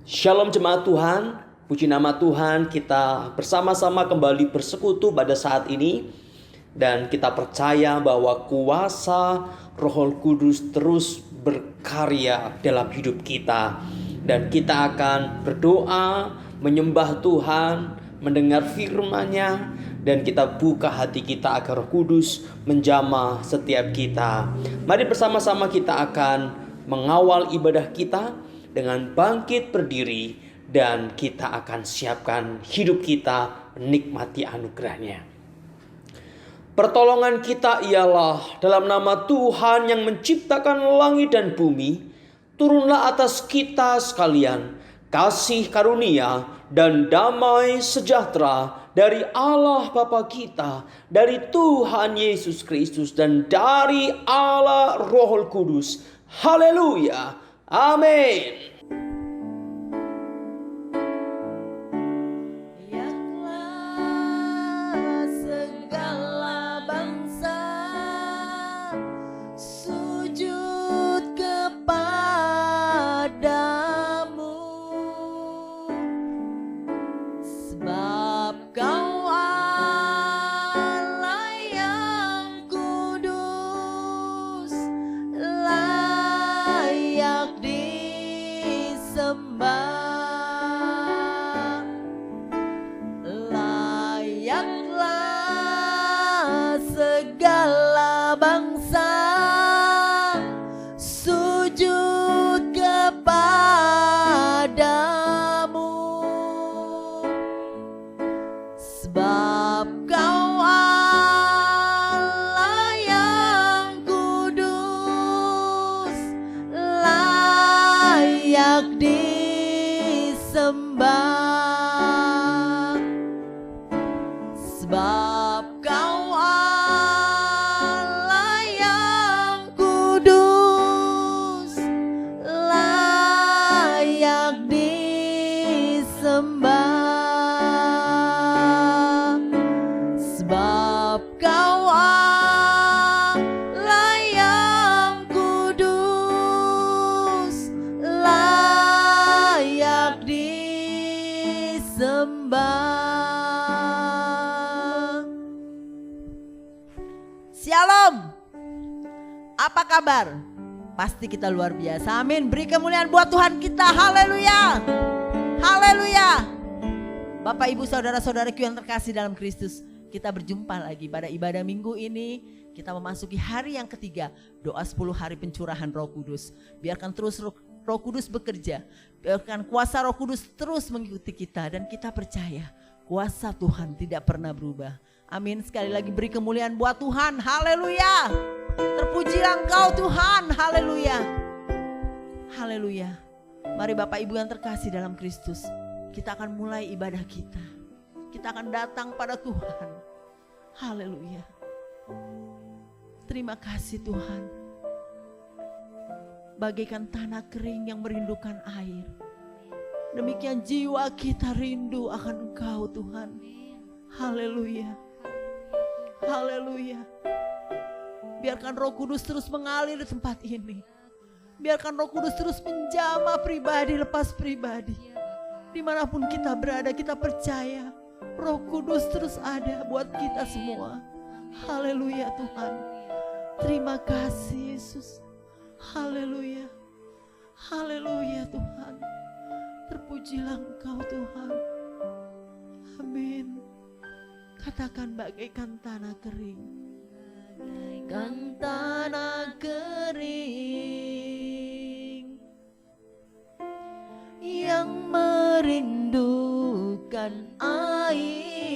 Shalom jemaat Tuhan, puji nama Tuhan, kita bersama-sama kembali bersekutu pada saat ini. Dan kita percaya bahwa kuasa Roh Kudus terus berkarya dalam hidup kita. Dan kita akan berdoa, menyembah Tuhan, mendengar firman-Nya. Dan kita buka hati kita agar Roh Kudus menjamah setiap kita. Mari bersama-sama kita akan mengawal ibadah kita dengan bangkit berdiri, dan kita akan siapkan hidup kita menikmati anugerah-Nya. Pertolongan kita ialah dalam nama Tuhan yang menciptakan langit dan bumi. Turunlah atas kita sekalian kasih karunia dan damai sejahtera dari Allah Bapa kita, dari Tuhan Yesus Kristus, dan dari Allah Roh Kudus. Haleluya. Amin. Shalom. Apa kabar? Pasti kita luar biasa. Amin. Beri kemuliaan buat Tuhan kita. Haleluya. Haleluya. Bapak, Ibu, saudara-saudaraku yang terkasih dalam Kristus, kita berjumpa lagi pada ibadah minggu ini. Kita memasuki hari yang ketiga, doa 10 hari pencurahan Roh Kudus. Biarkan terus Roh Kudus bekerja. Biarkan kuasa Roh Kudus terus mengikuti kita, dan kita percaya kuasa Tuhan tidak pernah berubah. Amin. Sekali lagi beri kemuliaan buat Tuhan. Haleluya. Terpujilah Engkau Tuhan. Haleluya. Haleluya. Mari Bapak Ibu yang terkasih dalam Kristus, kita akan mulai ibadah kita. Kita akan datang pada Tuhan. Haleluya. Terima kasih Tuhan. Bagaikan tanah kering yang merindukan air, demikian jiwa kita rindu akan Engkau Tuhan. Haleluya. Haleluya. Biarkan Roh Kudus terus mengalir di tempat ini. Biarkan Roh Kudus terus menjamah pribadi lepas pribadi. Dimanapun kita berada, kita percaya Roh Kudus terus ada buat kita semua. Haleluya Tuhan. Terima kasih Yesus. Haleluya. Haleluya Tuhan. Terpujilah Engkau Tuhan. Amin. Katakan bagaikan tanah kering. Bagaikan tanah kering yang merindukan air,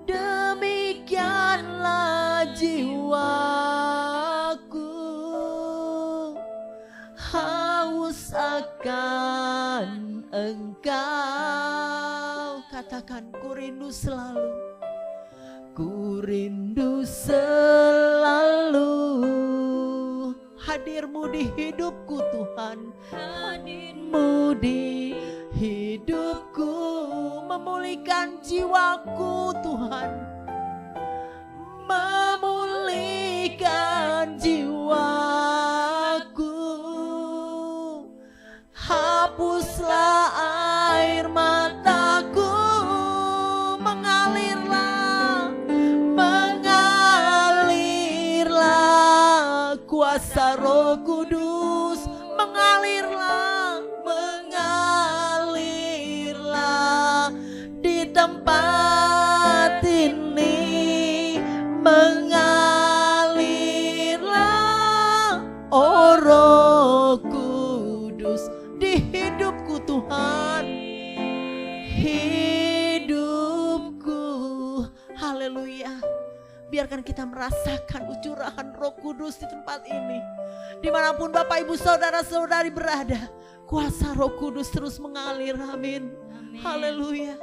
demikianlah jiwaku haus akan Engkau. Katakan, ku rindu selalu, ku rindu selalu hadir-Mu di hidupku Tuhan. Hadir-Mu di hidupku, memulihkan jiwaku Tuhan, memulihkan jiwaku. kuasa Roh Kudus mengalirlah, mengalirlah di tempat ini, mengalirlah, oh Roh Kudus di hidupku Tuhan, hidupku. Haleluya. Biarkan kita merasakan curahan Roh Kudus di tempat ini. Dimanapun Bapak Ibu Saudara-saudari berada, kuasa Roh Kudus terus mengalir. Amin. Haleluya.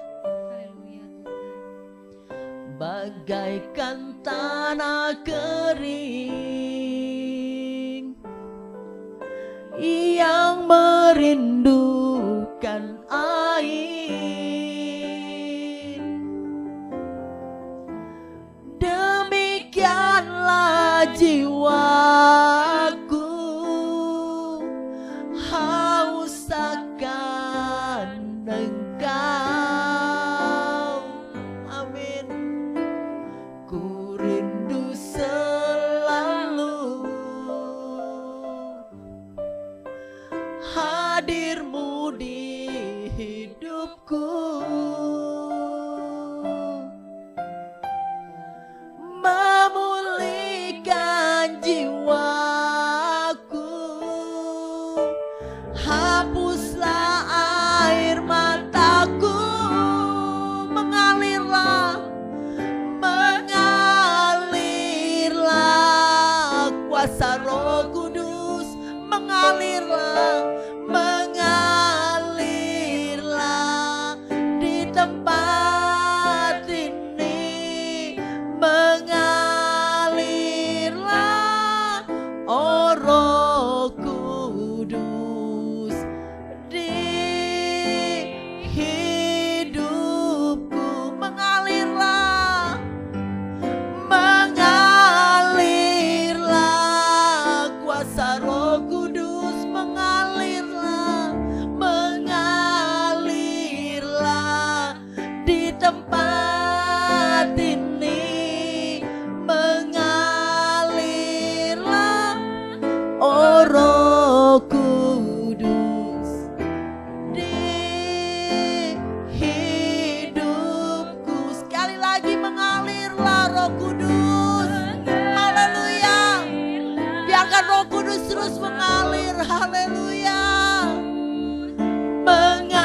Bagaikan tanah kering yang merindukan air, demikianlah jiwaku haus akan Engkau. Amin. Ku rindu selalu hadir-Mu di hidupku, memulihkan jiwaku, hapuslah air mataku, mengalirlah, mengalirlah kuasa Roh Kudus, mengalirlah, mengalirlah di tempat ini, mengalirlah, oh Roh Kudus di hidupku, mengalirlah, mengalirlah kuasa Roh Kudus, mengalirlah, mengalirlah di tempat ini, mengalirlah, oh Roh Kudus di hidupku. Sekali lagi mengalirlah Roh Kudus. Haleluya. Biarkan Roh Kudus terus mengalir. Haleluya. Mengalirlah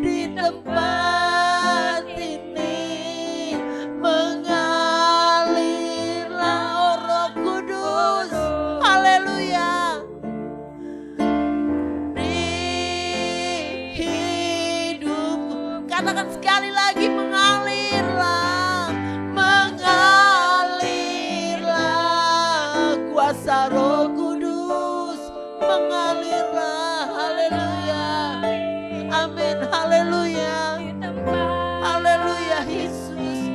di tempat ini, mengalirlah, oh Roh Kudus. Haleluya. Di hidupku, katakan sekali lagi, mengalirlah, mengalirlah kuasa Roh Kudus, mengalirlah. Haleluya. Amin. Haleluya. Haleluya Yesus.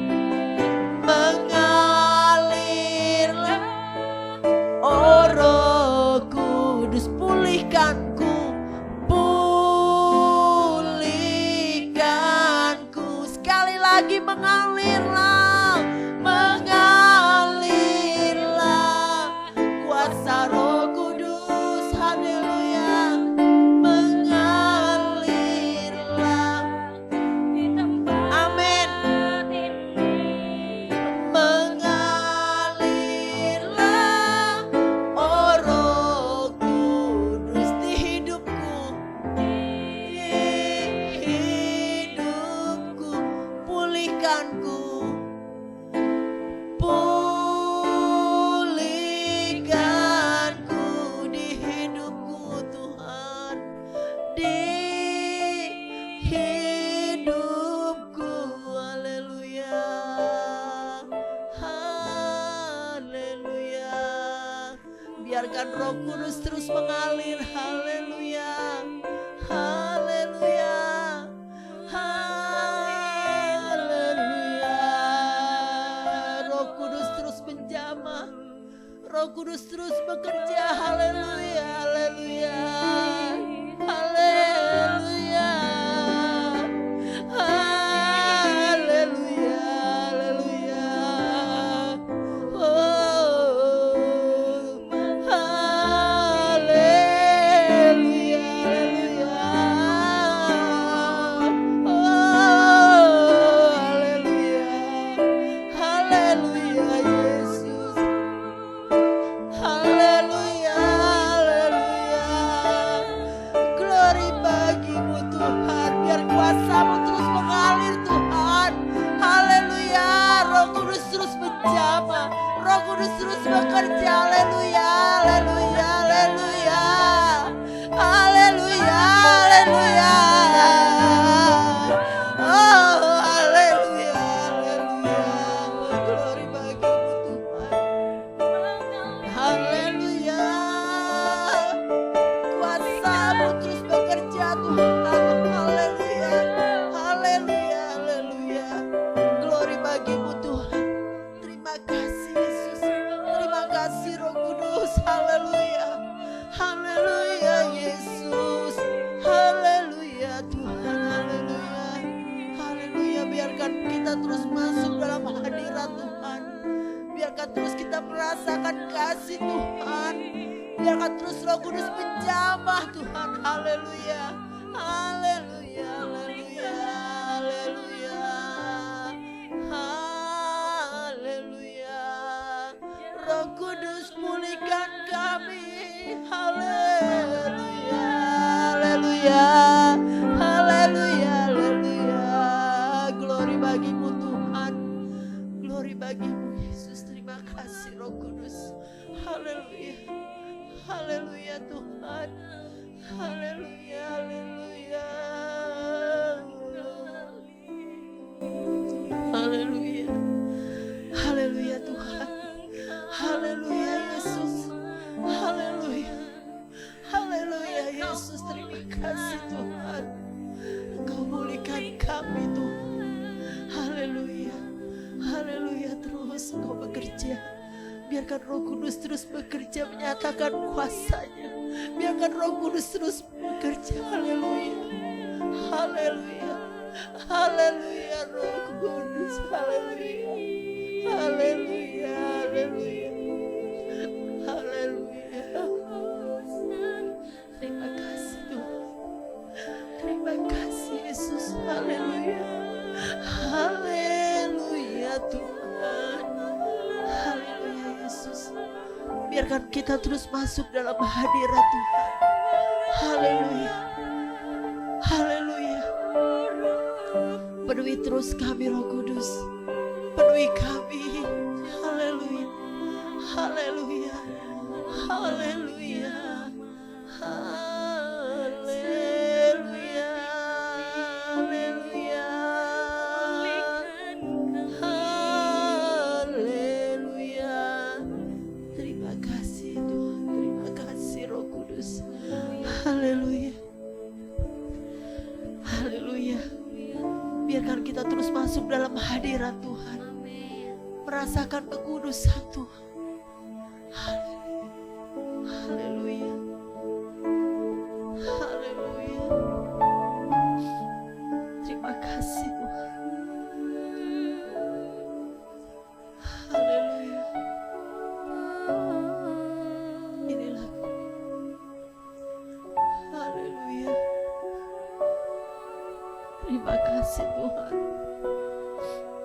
Mengalirlah, oh Roh Kudus, pulihkanku, pulihkanku. Sekali lagi mengalirlah, mengalirlah kuasa Roh Kudus. Haleluya. Mengalirlah. Amin. Mengalirlah, oh Roh Kudus di hidupku, hidupku, pulihkanku, pulihkanku di hidupku Tuhan, di hidupku. Haleluya. Haleluya. Biarkan Roh Kudus terus mengalir. Haleluya. Haleluya. Haleluya. Roh Kudus terus menjamah. Roh Kudus terus bekerja. Haleluya. Haleluya. Haleluya. Haleluya. Haleluya. Oh bekerja. Haleluya, haleluya, haleluya. Haleluya, haleluya. Oh, haleluya, haleluya. Glory bagimu Tuhan. Haleluya. Kuasa-Mu terus bekerja Tuhan. Haleluya, haleluya, haleluya. Glory bagimu Tuhan. Terima kasih Yesus. Terima kasih Roh Kudus. Haleluya. Haleluya Yesus. Haleluya Tuhan. Haleluya. Haleluya. Biarkan kita terus masuk dalam hadirat Tuhan. Biarkan terus kita merasakan kasih Tuhan. Biarkan terus Roh Kudus menjamah Tuhan. Haleluya. Haleluya. Haleluya. Haleluya. Haleluya. Roh Kudus pulihkan kami. Haleluya. Haleluya. Haleluya. Haleluya. Glory bagimu Tuhan. Glory bagimu Yesus. Terima kasih Roh Kudus. Haleluya. Haleluya Tuhan. Haleluya. Haleluya. Haleluya. Haleluya Tuhan. Haleluya Yesus. Haleluya. Haleluya Yesus. Terima kasih Tuhan. Engkau pulihkan kami Tuhan. Haleluya. Haleluya. Terus Engkau bekerja. Biarkan Roh Kudus terus bekerja menyatakan kuasa-Nya. Biarkan Roh Kudus terus bekerja. Haleluya. Haleluya. Haleluya Roh Kudus. Haleluya. Haleluya. Haleluya. Haleluya. Terima kasih Tuhan. Terima kasih Yesus. Haleluya. Haleluya Tuhan. Haleluya Yesus. Biarkan kita terus masuk dalam hadirat Tuhan. Haleluya. Haleluya. Penuhi terus kami Roh Kudus. Penuhi kami. Haleluya. Haleluya. Haleluya. Haleluya. Haleluya. Haleluya. Terima kasih Tuhan. Terima kasih Roh Kudus. Haleluya. Haleluya. Biarkan kita terus masuk dalam hadirat Tuhan. Merasakan kekudusan Tuhan. Haleluya. Haleluya. Terima kasih Tuhan. Haleluya. Inilah. Haleluya. Terima kasih Tuhan.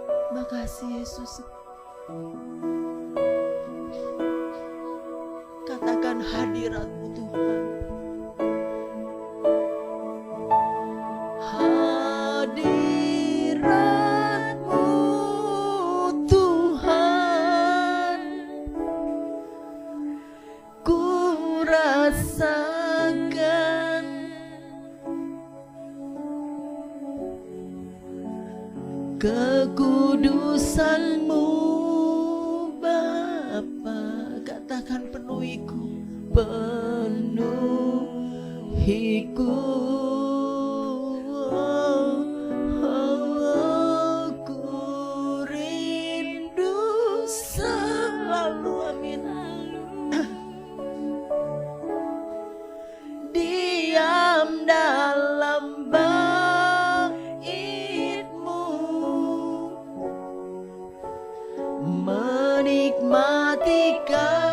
Terima kasih Yesus. Katakan hadirat-Mu Tuhan. Hadirat-Mu Tuhan, ku rasakan kekudusan-Mu Bapa. Katakan penuhiku, penuhiku. Ku rindu selalu, amin. Diam dalam bait-Mu, menikmati kasih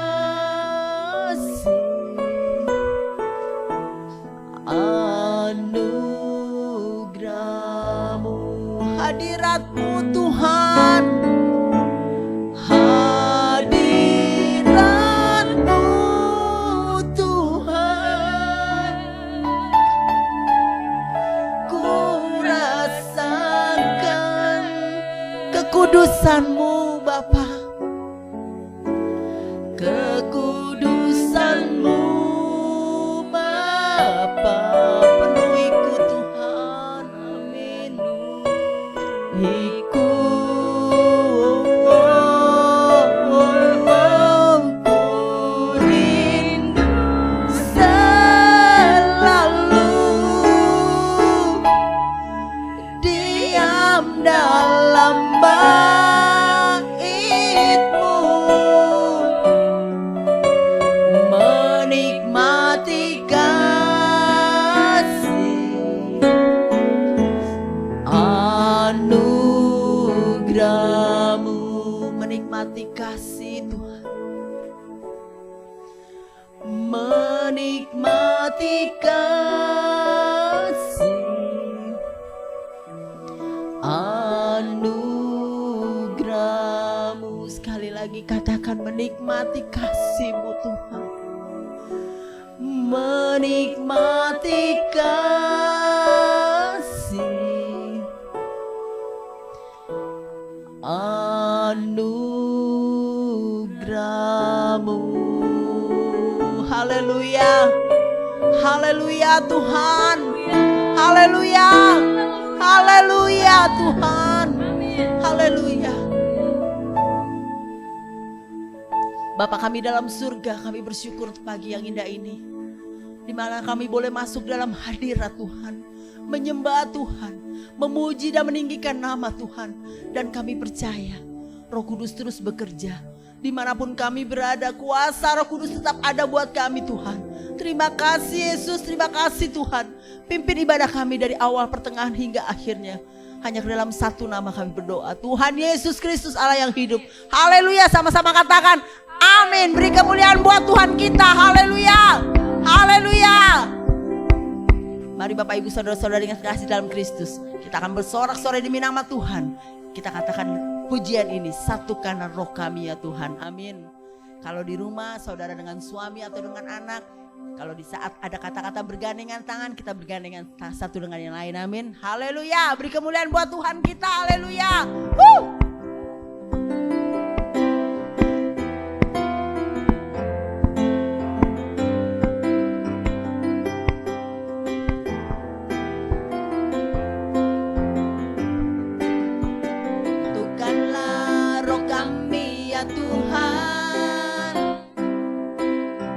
anugerah-Mu. Hadirat-Mu Tuhan, hadirat-Mu Tuhan, ku rasakan kekudusan-Mu Bapa. menikmati kasih anugerah-Mu. Sekali lagi katakan menikmati kasih-Mu Tuhan. Menikmati kasih anugerah-Mu. Haleluya, haleluya Tuhan, haleluya, haleluya Tuhan, haleluya. Bapa kami dalam surga, kami bersyukur untuk pagi yang indah ini, di mana kami boleh masuk dalam hadirat Tuhan, menyembah Tuhan, memuji dan meninggikan nama Tuhan. Dan kami percaya Roh Kudus terus bekerja. Dimanapun kami berada, kuasa Roh Kudus tetap ada buat kami Tuhan. Terima kasih Yesus, terima kasih Tuhan. Pimpin ibadah kami dari awal, pertengahan hingga akhirnya. Hanya ke dalam satu nama kami berdoa, Tuhan Yesus Kristus Allah yang hidup. Haleluya, sama-sama katakan amin. Beri kemuliaan buat Tuhan kita, haleluya, haleluya. Mari Bapak Ibu Saudara-saudara dengan kasih dalam Kristus, kita akan bersorak-sorai demi nama Tuhan. Kita katakan pujian ini, satukanlah roh kami ya Tuhan, amin. Kalau di rumah saudara dengan suami atau dengan anak, kalau di saat ada kata-kata bergandengan tangan, kita bergandengan satu dengan yang lain, amin. Haleluya, beri kemuliaan buat Tuhan kita, haleluya.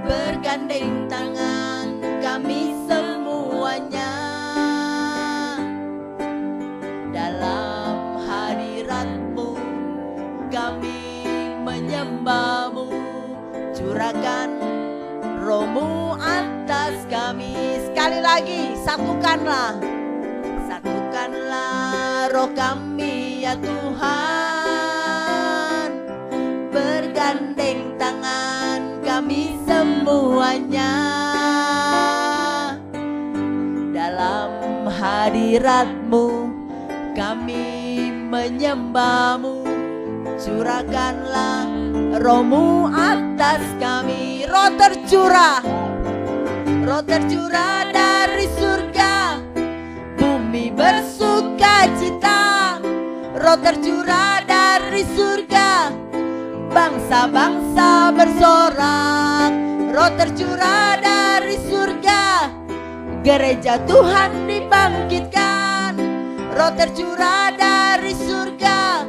Bergandeng tangan kami semuanya dalam hadirat-Mu, kami menyembah-Mu. Curahkan Roh-Mu atas kami. Sekali lagi, satukanlah roh kami ya Tuhan. Bergandeng tangan kami semuanya dalam hadirat-Mu, kami menyembah-Mu. Curahkanlah Roh-Mu atas kami. Roh tercurah dari surga, bumi bersuka cita. Roh tercurah dari surga, bangsa-bangsa bersorak. Roh tercurah dari surga, gereja Tuhan dibangkitkan. Roh tercurah dari surga,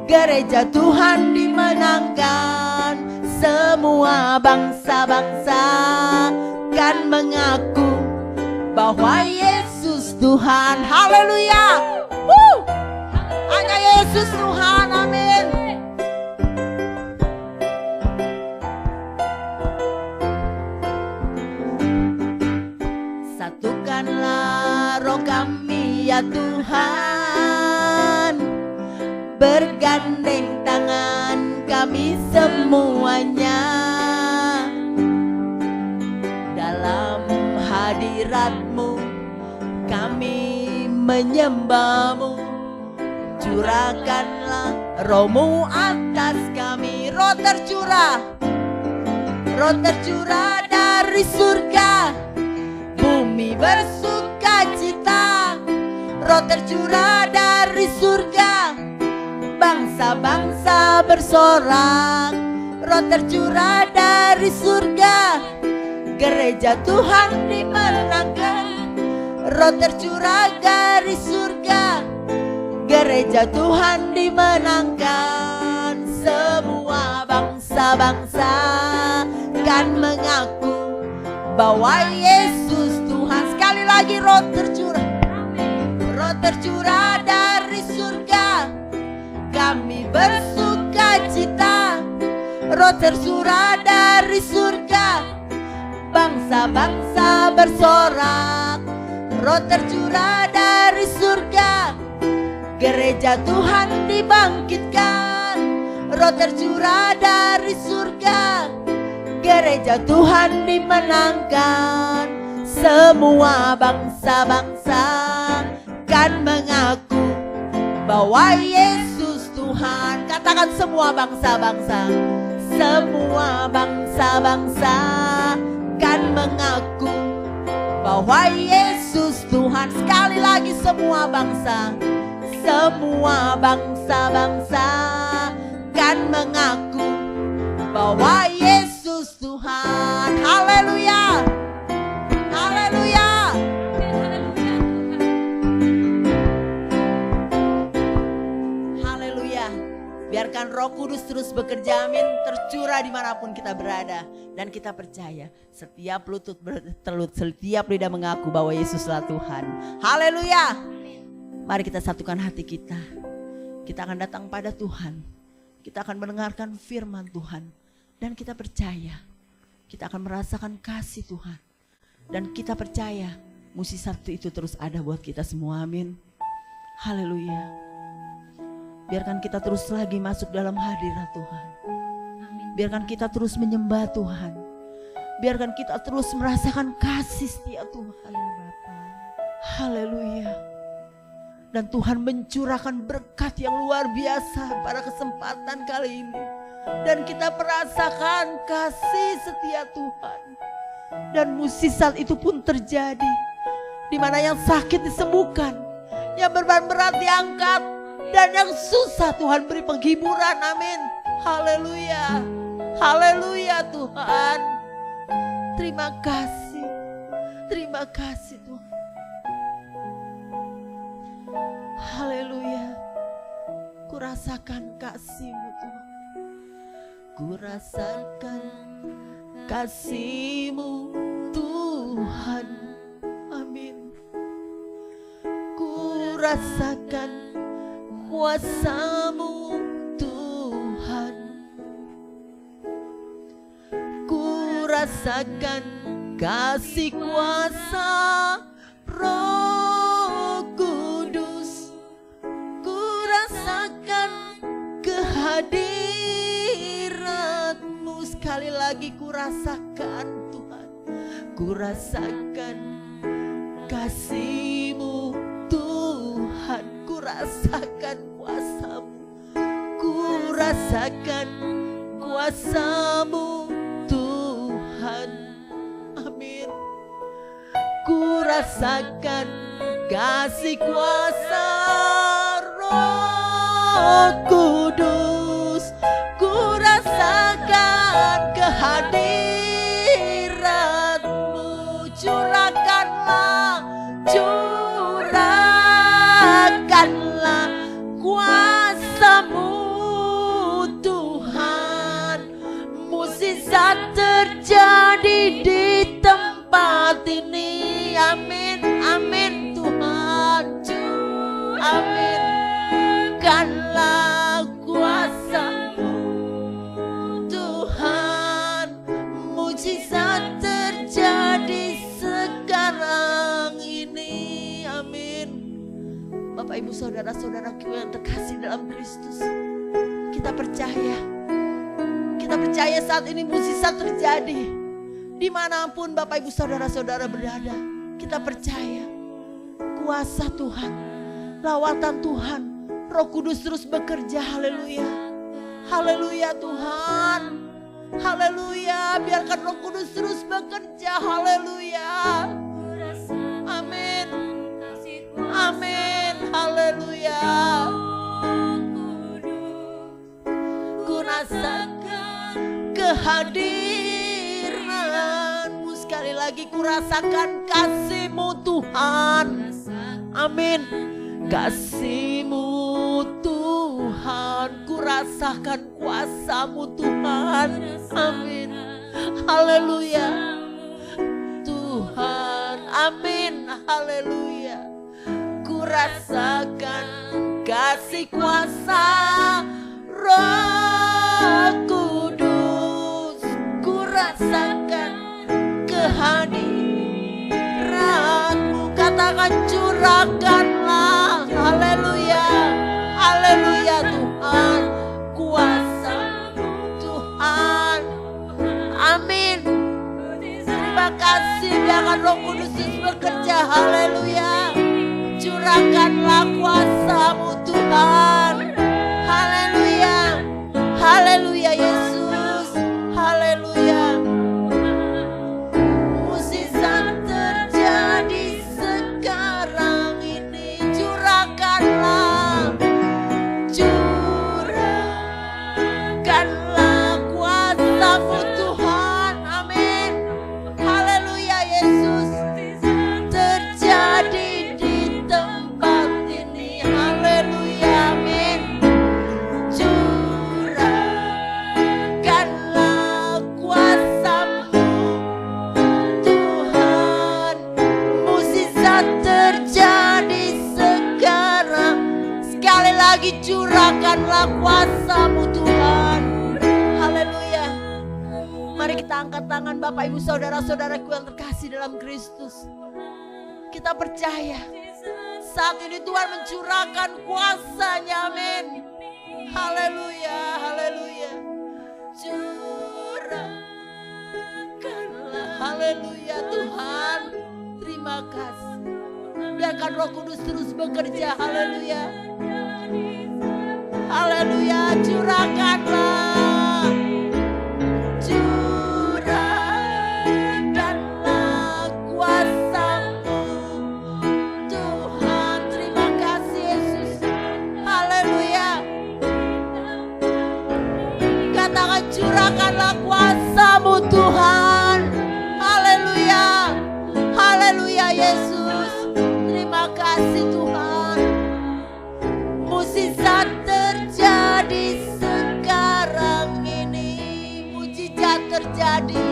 gereja Tuhan dimenangkan. Semua bangsa-bangsa kan mengaku bahwa Yesus Tuhan. Haleluya. Hanya Yesus Tuhan, amin. Satukanlah roh kami ya Tuhan. Bergandeng tangan kami semuanya dalam hadirat-Mu, kami menyembah-Mu. Curahkanlah Roh-Mu atas kami. Roh tercurah dari surga, bumi bersuka cita. Roh tercurah dari surga, bangsa-bangsa bersorak. Roh tercurah dari surga, gereja Tuhan dimenangkan. Roh tercurah dari surga, gereja Tuhan dimenangkan. Semua bangsa-bangsa kan mengaku bahwa Yesus Tuhan. Sekali lagi, roh tercurah dari surga, kami bersuka cita. Roh tercurah dari surga, bangsa-bangsa bersorak. Roh tercurah dari surga, gereja Tuhan dibangkitkan. Roh tercurah dari surga, gereja Tuhan dimenangkan. Semua bangsa-bangsa kan mengaku bahwa Yesus Tuhan. Katakan semua bangsa-bangsa. Semua bangsa-bangsa kan mengaku bahwa Yesus Tuhan. Sekali lagi semua bangsa. Semua bangsa-bangsa kan mengaku bahwa Yesus Tuhan. Haleluya. Haleluya. Haleluya. Biarkan Roh Kudus terus bekerja, amin, tercurah dimanapun kita berada. Dan kita percaya setiap lutut bertelut, setiap lidah mengaku bahwa Yesuslah Tuhan. Haleluya. Mari kita satukan hati kita. Kita akan datang pada Tuhan. Kita akan mendengarkan firman Tuhan. Dan kita percaya kita akan merasakan kasih Tuhan. Dan kita percaya mukjizat itu terus ada buat kita semua, amin. Haleluya. Biarkan kita terus lagi masuk dalam hadirat Tuhan. Biarkan kita terus menyembah Tuhan. Biarkan kita terus merasakan kasih setia Tuhan. Haleluya. Dan Tuhan mencurahkan berkat yang luar biasa pada kesempatan kali ini. Dan kita merasakan kasih setia Tuhan. Dan mukjizat itu pun terjadi. Di mana yang sakit disembuhkan, yang beban berat diangkat, dan yang susah Tuhan beri penghiburan, amin. Haleluya. Haleluya Tuhan. Terima kasih. Terima kasih Tuhan. Haleluya. Ku rasakan kasih-Mu Tuhan. Ku rasakan kasih-Mu Tuhan. Amin. Ku rasakan kuasa-Mu Tuhan. Ku rasakan kasih kuasa Roh Kudus. Ku rasakan kehadirat-Mu. Sekali lagi ku rasakan Tuhan. Ku rasakan kasih-Mu Tuhan. Ku rasakan kuasa-Mu. Ku rasakan kuasa-Mu Tuhan. Amin. Ku rasakan kasih kuasa Roh Kudus. Ku rasakan kehadirat-Mu. Curahkanlah, curahkanlah kuasa-Mu Tuhan. Mukjizat terjadi di tempat ini, amin, amin Tuhan. Amin. Kanlah kuasa-Mu Tuhan. Mukjizat terjadi sekarang ini, amin. Bapak Ibu saudara-saudaraku yang terkasih dalam Kristus, kita percaya saat ini mukjizat terjadi dimanapun Bapak Ibu saudara-saudara berada. Kita percaya kuasa Tuhan, lawatan Tuhan, Roh Kudus terus bekerja. Haleluya. Haleluya Tuhan. Haleluya. Biarkan Roh Kudus terus bekerja. Haleluya. Amin. Amin. Haleluya. Ku rasakan kehadiran-Mu. Sekali lagi ku rasakan kasih-Mu Tuhan. Amin. Kasih-Mu Tuhan. Ku rasakan kuasa-Mu Tuhan. Amin. Haleluya Tuhan. Amin. Haleluya. Ku rasakan kasih kuasa Roh Kudus. Ku rasakan kehadiran-Mu. Katakan curahkanlah. Haleluya. Haleluya Tuhan. Kuasa Tuhan. Amin. terima kasih. Biarkan Roh Kudus bekerja. Haleluya. Curahkanlah kuasa-Mu Tuhan. Haleluya. Haleluya Yesus. Haleluya. Mukjizat terjadi sekarang ini. Curahkanlah. Curahkanlah kuasa-Mu Tuhan. Amin. Haleluya Yesus. Terjadi di tempat ini. Haleluya. Amin. Curahkanlah kuasa-Mu Tuhan. Mukjizat terjadi sekarang. Sekali lagi curahkanlah kuasa-Mu Tuhan. Haleluya. Mari kita angkat tangan Bapak Ibu Saudara-saudaraku yang terkasih dalam Kristus. Kita percaya saat ini Tuhan mencurahkan kuasa-Nya. Amin. Haleluya. Haleluya. Curahkanlah. Haleluya Tuhan. Terima kasih. Biarkan Roh Kudus terus bekerja. Haleluya. Haleluya. Curahkanlah. Curahkanlah kuasa-Mu Tuhan. Terima kasih Yesus. Haleluya. Katakan curahkanlah kuasa-Mu Tuhan. Haleluya. Haleluya Yesus. Terima kasih Tuhan. Mukjizat terjadi sekarang ini. Mukjizat terjadi.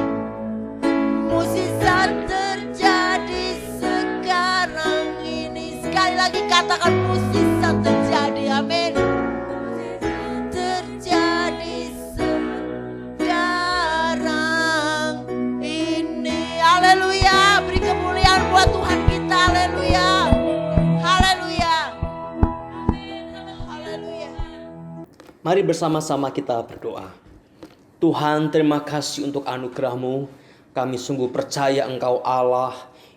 Mukjizat terjadi sekarang ini. Sekali lagi katakan mukjizat terjadi. Amin. Terjadi sekarang ini. Haleluya. Beri kemuliaan buat Tuhan kita. Haleluya. Haleluya. Haleluya. Mari bersama-sama kita berdoa. Tuhan, terima kasih untuk anugerah-Mu. Kami sungguh percaya Engkau Allah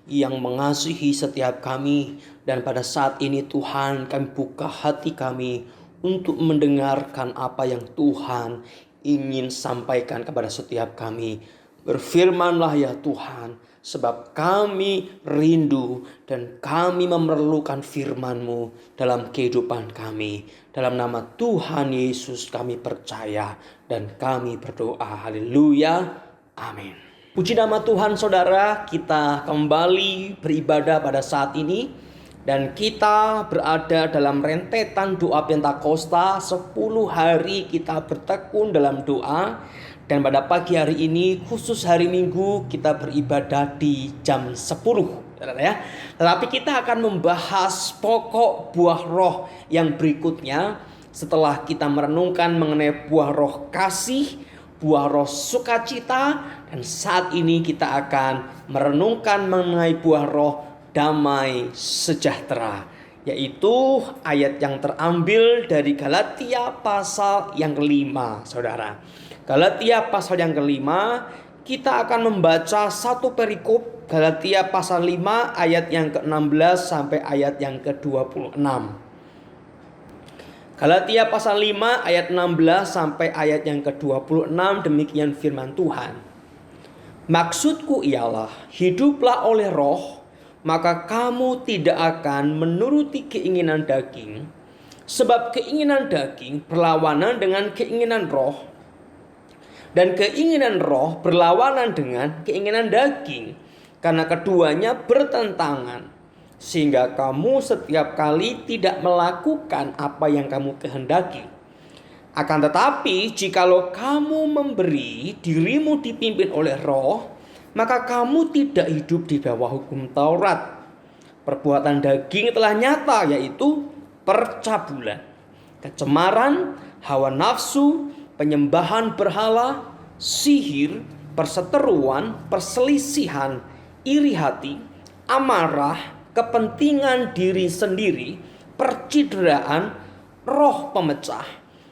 yang mengasihi setiap kami. Dan pada saat ini Tuhan, kami buka hati kami untuk mendengarkan apa yang Tuhan ingin sampaikan kepada setiap kami. Berfirmanlah ya Tuhan, sebab kami rindu dan kami memerlukan firman-Mu dalam kehidupan kami. Dalam nama Tuhan Yesus kami percaya dan kami berdoa. Haleluya. Amin. Puji nama Tuhan saudara, kita kembali beribadah pada saat ini. Dan kita berada dalam rentetan doa Pentakosta. 10 hari kita bertekun dalam doa. Dan pada pagi hari ini, khusus hari Minggu, kita beribadah di jam 10. Ya. Tetapi kita akan membahas pokok buah roh yang berikutnya. Setelah kita merenungkan mengenai buah roh kasih, buah roh sukacita. Dan saat ini kita akan merenungkan mengenai buah roh damai sejahtera. Yaitu ayat yang terambil dari Galatia pasal yang kelima, saudara. Galatia pasal yang kelima, kita akan membaca satu perikop Galatia pasal 5 ayat yang ke-16 sampai ayat yang ke-26. Galatia pasal 5 ayat 16 sampai ayat yang ke-26, demikian firman Tuhan. Maksudku ialah, hiduplah oleh roh, maka kamu tidak akan menuruti keinginan daging. Sebab keinginan daging berlawanan dengan keinginan roh, dan keinginan roh berlawanan dengan keinginan daging, karena keduanya bertentangan, sehingga kamu setiap kali tidak melakukan apa yang kamu kehendaki. Akan tetapi jikalau kamu memberi dirimu dipimpin oleh roh, maka kamu tidak hidup di bawah hukum Taurat. Perbuatan daging telah nyata, yaitu percabulan, kecemaran, hawa nafsu, penyembahan berhala, sihir, perseteruan, perselisihan, iri hati, amarah, kepentingan diri sendiri, percideraan, roh pemecah,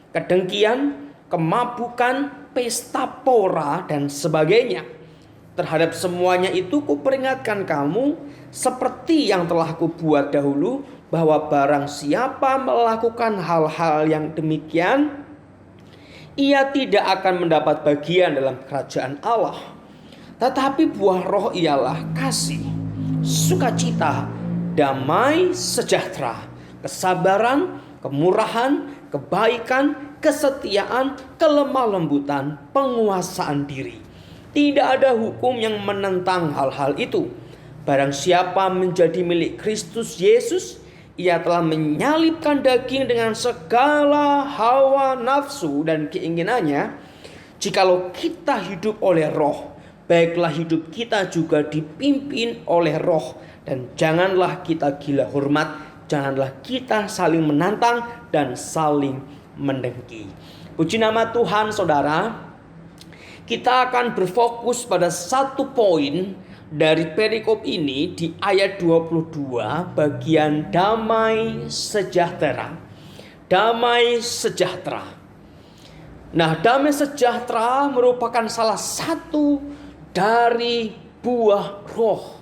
kedengkian, kemabukan, pesta pora, dan sebagainya. terhadap semuanya itu kuperingatkan kamu seperti yang telah kubuat dahulu, bahwa barang siapa melakukan hal-hal yang demikian, ia tidak akan mendapat bagian dalam kerajaan Allah. Tetapi buah roh ialah kasih, sukacita, damai, sejahtera, kesabaran, kemurahan, kebaikan, kesetiaan, kelemah lembutan, penguasaan diri. Tidak ada hukum yang menentang hal-hal itu. Barang siapa menjadi milik Kristus Yesus, ia telah menyalibkan daging dengan segala hawa nafsu dan keinginannya. Jikalau kita hidup oleh roh, baiklah hidup kita juga dipimpin oleh roh. Dan janganlah kita gila hormat, janganlah kita saling menantang dan saling mendengki. Puji nama Tuhan, saudara. Kita akan berfokus pada satu poin dari perikop ini di ayat 22, bagian damai sejahtera. Damai sejahtera. Nah, damai sejahtera merupakan salah satu dari buah roh,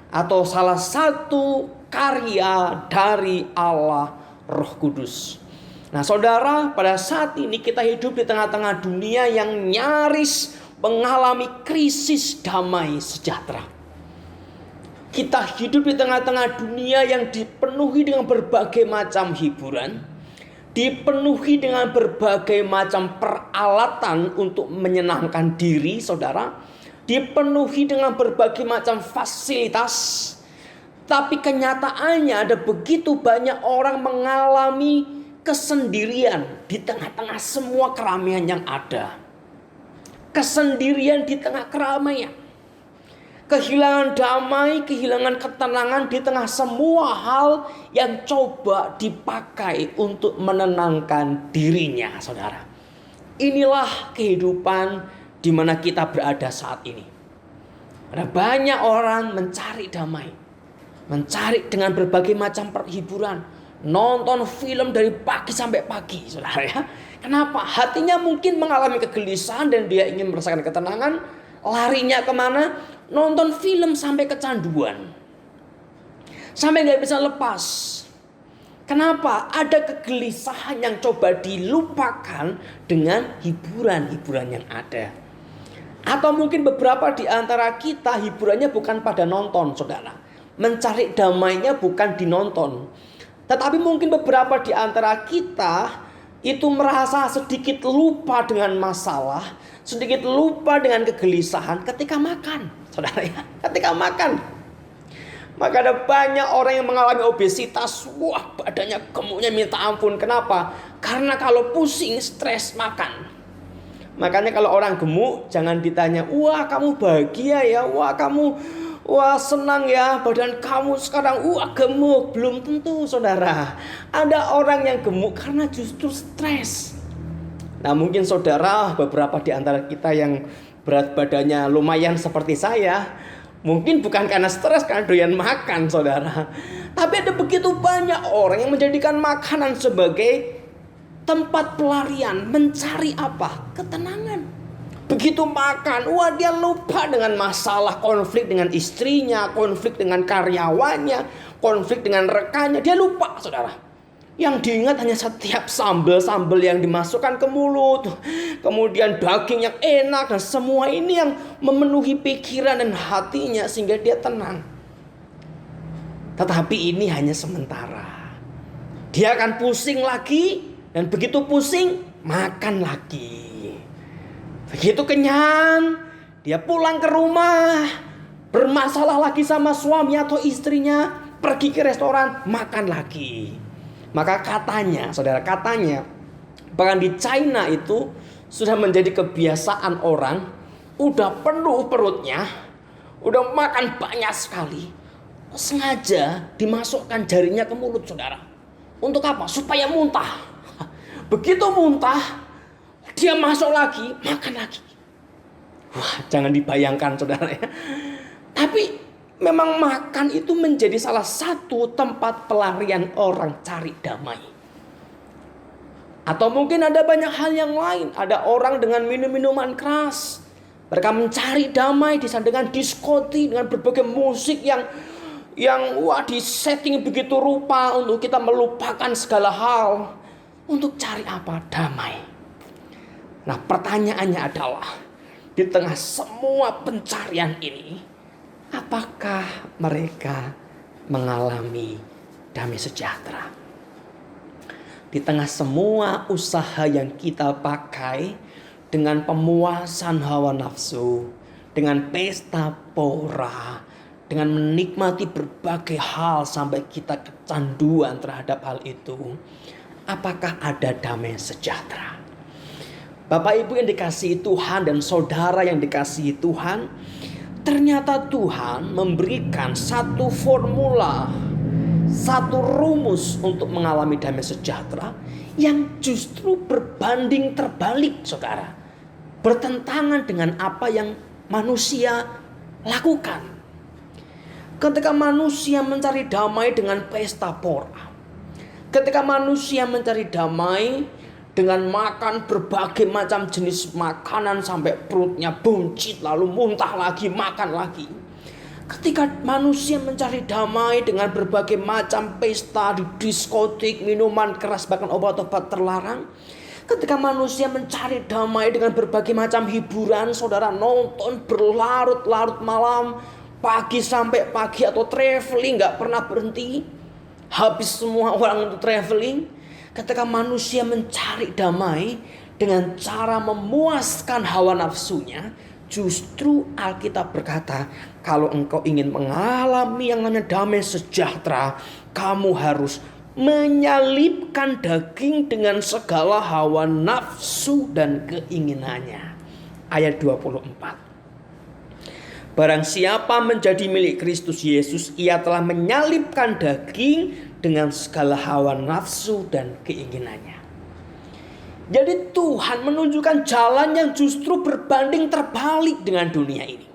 atau salah satu karya dari Allah Roh Kudus. Nah, saudara, pada saat ini kita hidup di tengah-tengah dunia yang nyaris mengalami krisis damai sejahtera. Kita hidup di tengah-tengah dunia yang dipenuhi dengan berbagai macam hiburan, dipenuhi dengan berbagai macam peralatan untuk menyenangkan diri, saudara, dipenuhi dengan berbagai macam fasilitas. Tapi kenyataannya ada begitu banyak orang mengalami kesendirian di tengah-tengah semua keramaian yang ada. Kesendirian di tengah keramaian. Kehilangan damai, kehilangan ketenangan di tengah semua hal yang coba dipakai untuk menenangkan dirinya, saudara. Inilah kehidupan di mana kita berada saat ini. Ada banyak orang mencari damai, mencari dengan berbagai macam perhiburan, nonton film dari pagi sampai pagi, saudara ya. Kenapa? Hatinya mungkin mengalami kegelisahan dan dia ingin merasakan ketenangan. Larinya kemana? Nonton film sampai kecanduan, sampai gak bisa lepas. Kenapa? Ada kegelisahan yang coba dilupakan dengan hiburan-hiburan yang ada. Atau mungkin beberapa di antara kita hiburannya bukan pada nonton, saudara. Mencari damainya bukan di nonton. Tetapi mungkin beberapa di antara kita itu merasa sedikit lupa dengan masalah, sedikit lupa dengan kegelisahan ketika makan, saudara ya. Ketika makan, maka ada banyak orang yang mengalami obesitas. Wah, badannya gemuknya minta ampun. Kenapa? Karena kalau pusing, stres, makan. Makanya kalau orang gemuk jangan ditanya, wah kamu bahagia ya, wah senang ya, badan kamu sekarang gemuk. Belum tentu, saudara. Ada orang yang gemuk karena justru stres. Nah, mungkin saudara, beberapa di antara kita yang berat badannya lumayan seperti saya, mungkin bukan karena stres, karena doyan makan, saudara. Tapi ada begitu banyak orang yang menjadikan makanan sebagai tempat pelarian, mencari apa? Ketenangan. Begitu makan, wah dia lupa dengan masalah, konflik dengan istrinya, konflik dengan karyawannya, konflik dengan rekannya. Dia lupa, saudara. Yang diingat hanya setiap sambal-sambal yang dimasukkan ke mulut, kemudian daging yang enak, dan semua ini yang memenuhi pikiran dan hatinya sehingga dia tenang. Tetapi ini hanya sementara. Dia akan pusing lagi, dan begitu pusing, makan lagi. Begitu kenyang, dia pulang ke rumah, bermasalah lagi sama suami atau istrinya, pergi ke restoran, makan lagi. Maka katanya, saudara, bahkan di China itu sudah menjadi kebiasaan orang, udah penuh perutnya, udah makan banyak sekali, sengaja dimasukkan jarinya ke mulut, saudara. Untuk apa? Supaya muntah. Begitu muntah, dia masuk lagi, makan lagi. Wah, jangan dibayangkan, saudara ya. Tapi memang makan itu menjadi salah satu tempat pelarian orang cari damai. Atau mungkin ada banyak hal yang lain. Ada orang dengan minum-minuman keras, Mereka mencari damai di sana dengan diskotik, dengan berbagai musik yang disetting begitu rupa untuk kita melupakan segala hal. Untuk cari apa? Damai. Nah, pertanyaannya adalah, di tengah semua pencarian ini, apakah mereka mengalami damai sejahtera? Di tengah semua usaha yang kita pakai dengan pemuasan hawa nafsu, dengan pesta pora, dengan menikmati berbagai hal sampai kita kecanduan terhadap hal itu, apakah ada damai sejahtera? Bapak Ibu yang dikasihi Tuhan dan saudara yang dikasihi Tuhan, ternyata Tuhan memberikan satu formula, satu rumus untuk mengalami damai sejahtera yang justru berbanding terbalik, saudara. Bertentangan dengan apa yang manusia lakukan. Ketika manusia mencari damai dengan pesta pora, ketika manusia mencari damai dengan makan berbagai macam jenis makanan sampai perutnya buncit lalu muntah lagi, makan lagi. Ketika manusia mencari damai dengan berbagai macam pesta di diskotik, minuman keras, bahkan obat-obat terlarang. Ketika manusia mencari damai dengan berbagai macam hiburan, saudara, nonton berlarut-larut malam, pagi sampai pagi, atau traveling gak pernah berhenti. Habis semua orang untuk traveling. Ketika manusia mencari damai dengan cara memuaskan hawa nafsunya, justru Alkitab berkata, kalau engkau ingin mengalami yang namanya damai sejahtera, kamu harus menyalipkan daging dengan segala hawa nafsu dan keinginannya. Ayat 24. Barang siapa menjadi milik Kristus Yesus, ia telah menyalipkan daging dengan segala hawa nafsu dan keinginannya. Jadi Tuhan menunjukkan jalan yang justru berbanding terbalik dengan dunia ini.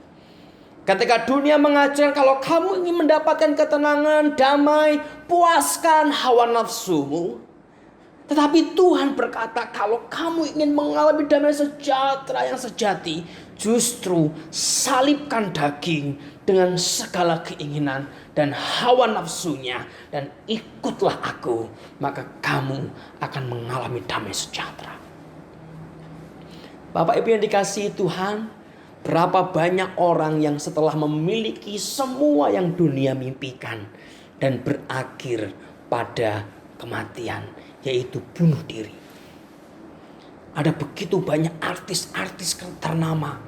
Ketika dunia mengajar kalau kamu ingin mendapatkan ketenangan, damai, puaskan hawa nafsumu. Tetapi Tuhan berkata kalau kamu ingin mengalami damai sejahtera yang sejati, justru salibkan daging dengan segala keinginan dan hawa nafsunya, dan ikutlah aku, maka kamu akan mengalami damai sejahtera. Bapak Ibu yang dikasihi Tuhan, berapa banyak orang yang setelah memiliki semua yang dunia mimpikan dan berakhir pada kematian, yaitu bunuh diri. Ada begitu banyak artis-artis ternama,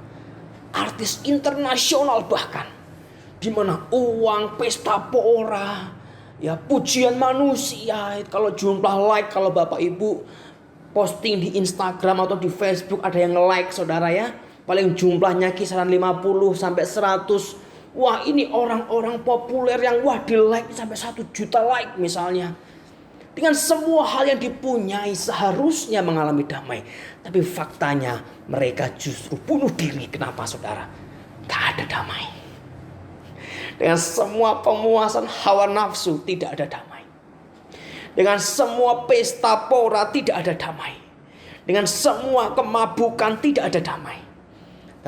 artis internasional bahkan, di mana uang, pesta pora, ya pujian manusia. Kalau jumlah like, kalau Bapak Ibu posting di Instagram atau di Facebook ada yang like, saudara ya, paling jumlahnya kisaran 50 sampai 100. Wah, ini orang-orang populer yang di like sampai 1 juta like misalnya. Dengan semua hal yang dipunyai seharusnya mengalami damai, tapi faktanya mereka justru bunuh diri. Kenapa, saudara? Gak ada damai. Dengan semua pemuasan hawa nafsu tidak ada damai. Dengan semua pesta pora tidak ada damai. Dengan semua kemabukan tidak ada damai.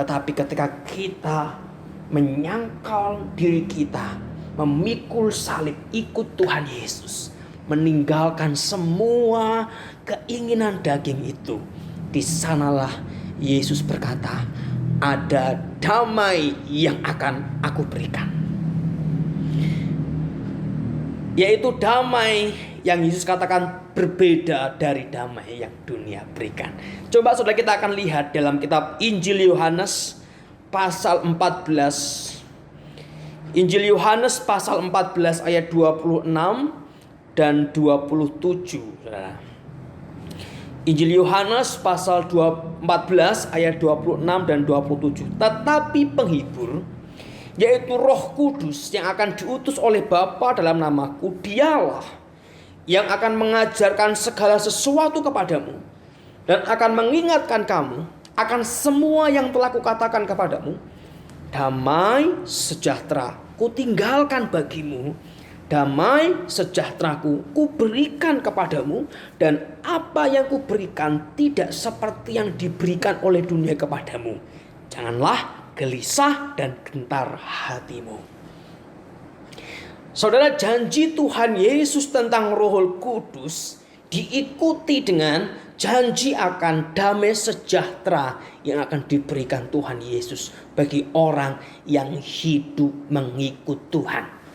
Tetapi ketika kita menyangkal diri kita, memikul salib, ikut Tuhan Yesus, meninggalkan semua keinginan daging itu, di sanalah Yesus berkata, ada damai yang akan aku berikan. Yaitu damai yang Yesus katakan berbeda dari damai yang dunia berikan. Coba saudara kita akan lihat dalam kitab Injil Yohanes pasal 14. Injil Yohanes pasal 14 ayat 26 dan 27, saudara. Injil Yohanes pasal 14 ayat 26 dan 27. Tetapi penghibur, yaitu Roh Kudus yang akan diutus oleh Bapa dalam namaku, dialah yang akan mengajarkan segala sesuatu kepadamu dan akan mengingatkan kamu akan semua yang telah kukatakan kepadamu. Damai sejahtera kutinggalkan bagimu, damai sejahteraku kuberikan kepadamu, dan apa yang kuberikan tidak seperti yang diberikan oleh dunia kepadamu. Janganlah gelisah dan gentar hatimu. Saudara, janji Tuhan Yesus tentang Roh Kudus diikuti dengan janji akan damai sejahtera yang akan diberikan Tuhan Yesus bagi orang yang hidup mengikut Tuhan.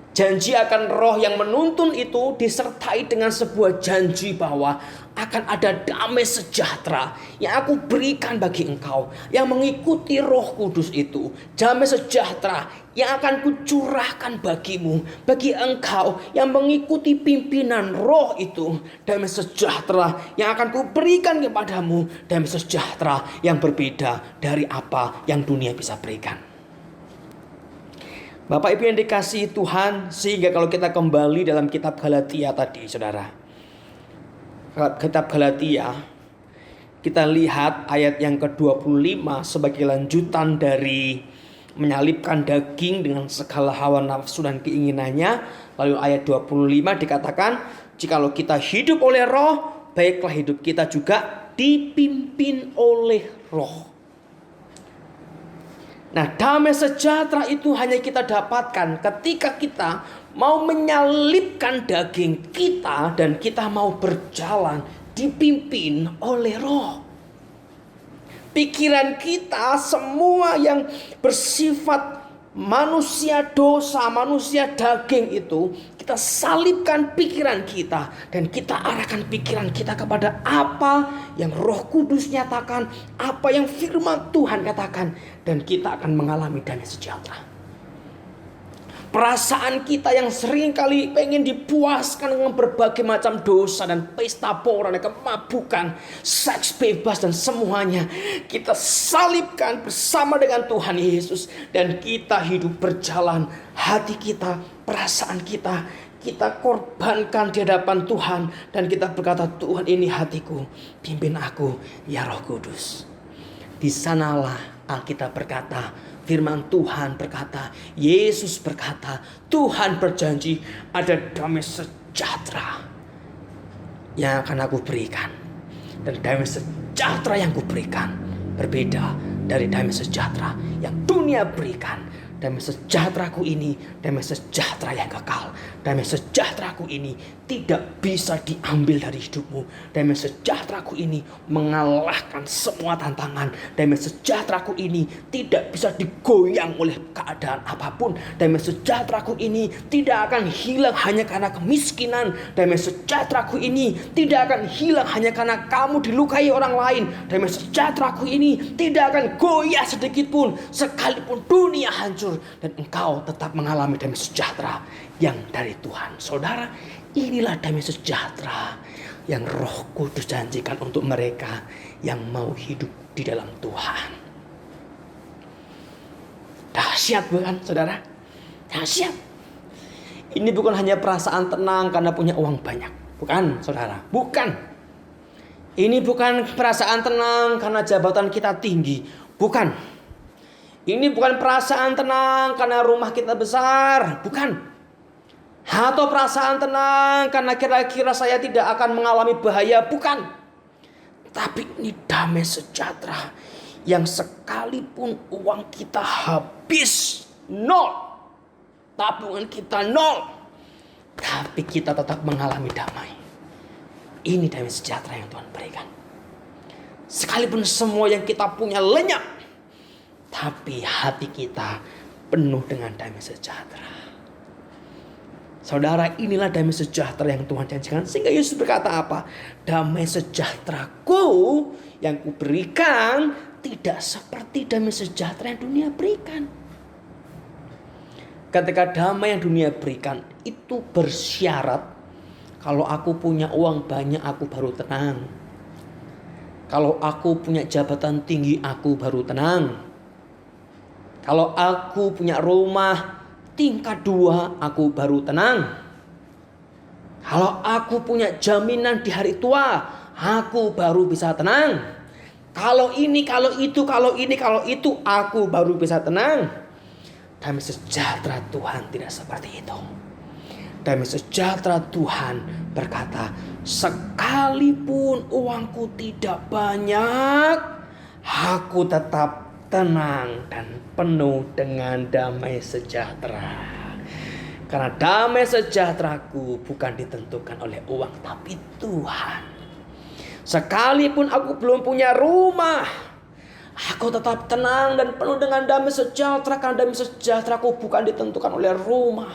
Janji akan Roh yang menuntun itu disertai dengan sebuah janji bahwa akan ada damai sejahtera yang aku berikan bagi engkau yang mengikuti Roh Kudus itu. Damai sejahtera yang akan kucurahkan bagimu, bagi engkau yang mengikuti pimpinan Roh itu. Damai sejahtera yang akan kuberikan kepadamu. Damai sejahtera yang berbeda dari apa yang dunia bisa berikan. Bapak Ibu yang dikasihi Tuhan, sehingga kalau kita kembali dalam kitab Galatia tadi, saudara. Kitab Galatia, kita lihat ayat yang ke-25 sebagai lanjutan dari menyalibkan daging dengan segala hawa nafsu dan keinginannya. Lalu ayat 25 dikatakan, jikalau kita hidup oleh Roh, baiklah hidup kita juga dipimpin oleh Roh. Nah, damai sejahtera itu hanya kita dapatkan ketika kita mau menyalibkan daging kita dan kita mau berjalan dipimpin oleh Roh. Pikiran kita semua yang bersifat manusia dosa, manusia daging itu, kita salibkan pikiran kita dan kita arahkan pikiran kita kepada apa yang Roh Kudus nyatakan, apa yang firman Tuhan katakan, dan kita akan mengalami damai sejahtera. Perasaan kita yang seringkali pengen dipuaskan dengan berbagai macam dosa dan pesta pora dan kemabukan, seks bebas dan semuanya, kita salibkan bersama dengan Tuhan Yesus dan kita hidup berjalan. Hati kita, perasaan kita, kita korbankan di hadapan Tuhan dan kita berkata, Tuhan, ini hatiku, pimpin aku ya Roh Kudus. Di sanalah Alkitab berkata, firman Tuhan berkata, Yesus berkata, Tuhan berjanji ada damai sejahtera yang akan aku berikan. Dan damai sejahtera yang aku berikan berbeda dari damai sejahtera yang dunia berikan. Damai sejahteraku ini, damai sejahtera yang kekal. Damai sejahteraku ini tidak bisa diambil dari hidupmu. Damai sejahteraku ini mengalahkan semua tantangan. Damai sejahteraku ini tidak bisa digoyang oleh keadaan apapun. Damai sejahteraku ini tidak akan hilang hanya karena kemiskinan. Damai sejahteraku ini tidak akan hilang hanya karena kamu dilukai orang lain. Damai sejahteraku ini tidak akan goyah sedikit pun sekalipun dunia hancur. Dan engkau tetap mengalami damai sejahtera yang dari Tuhan. Saudara, inilah damai sejahtera yang Roh Kudus janjikan untuk mereka yang mau hidup di dalam Tuhan. Dahsyat bukan, saudara? Dahsyat. Ini bukan hanya perasaan tenang karena punya uang banyak. Bukan, saudara. Bukan. Ini bukan perasaan tenang karena jabatan kita tinggi. Bukan. Ini bukan perasaan tenang karena rumah kita besar. Bukan. Atau perasaan tenang karena kira-kira saya tidak akan mengalami bahaya. Bukan. Tapi ini damai sejahtera yang sekalipun uang kita habis, nol, tabungan kita nol, tapi kita tetap mengalami damai. Ini damai sejahtera yang Tuhan berikan. Sekalipun semua yang kita punya lenyap, tapi hati kita penuh dengan damai sejahtera. Saudara, inilah damai sejahtera yang Tuhan janjikan. Sehingga Yesus berkata apa? Damai sejahteraku yang kuberikan tidak seperti damai sejahtera yang dunia berikan. Ketika damai yang dunia berikan itu bersyarat, kalau aku punya uang banyak aku baru tenang. Kalau aku punya jabatan tinggi aku baru tenang. Kalau aku punya rumah tingkat 2, aku baru tenang. Kalau aku punya jaminan di hari tua, aku baru bisa tenang. Kalau ini, kalau itu, kalau ini, kalau itu, aku baru bisa tenang. Damai sejahtera Tuhan tidak seperti itu. Damai sejahtera Tuhan berkata, sekalipun uangku tidak banyak, aku tetap tenang dan penuh dengan damai sejahtera. Karena damai sejahteraku bukan ditentukan oleh uang, tapi Tuhan. Sekalipun aku belum punya rumah, aku tetap tenang dan penuh dengan damai sejahtera. Karena damai sejahteraku bukan ditentukan oleh rumah,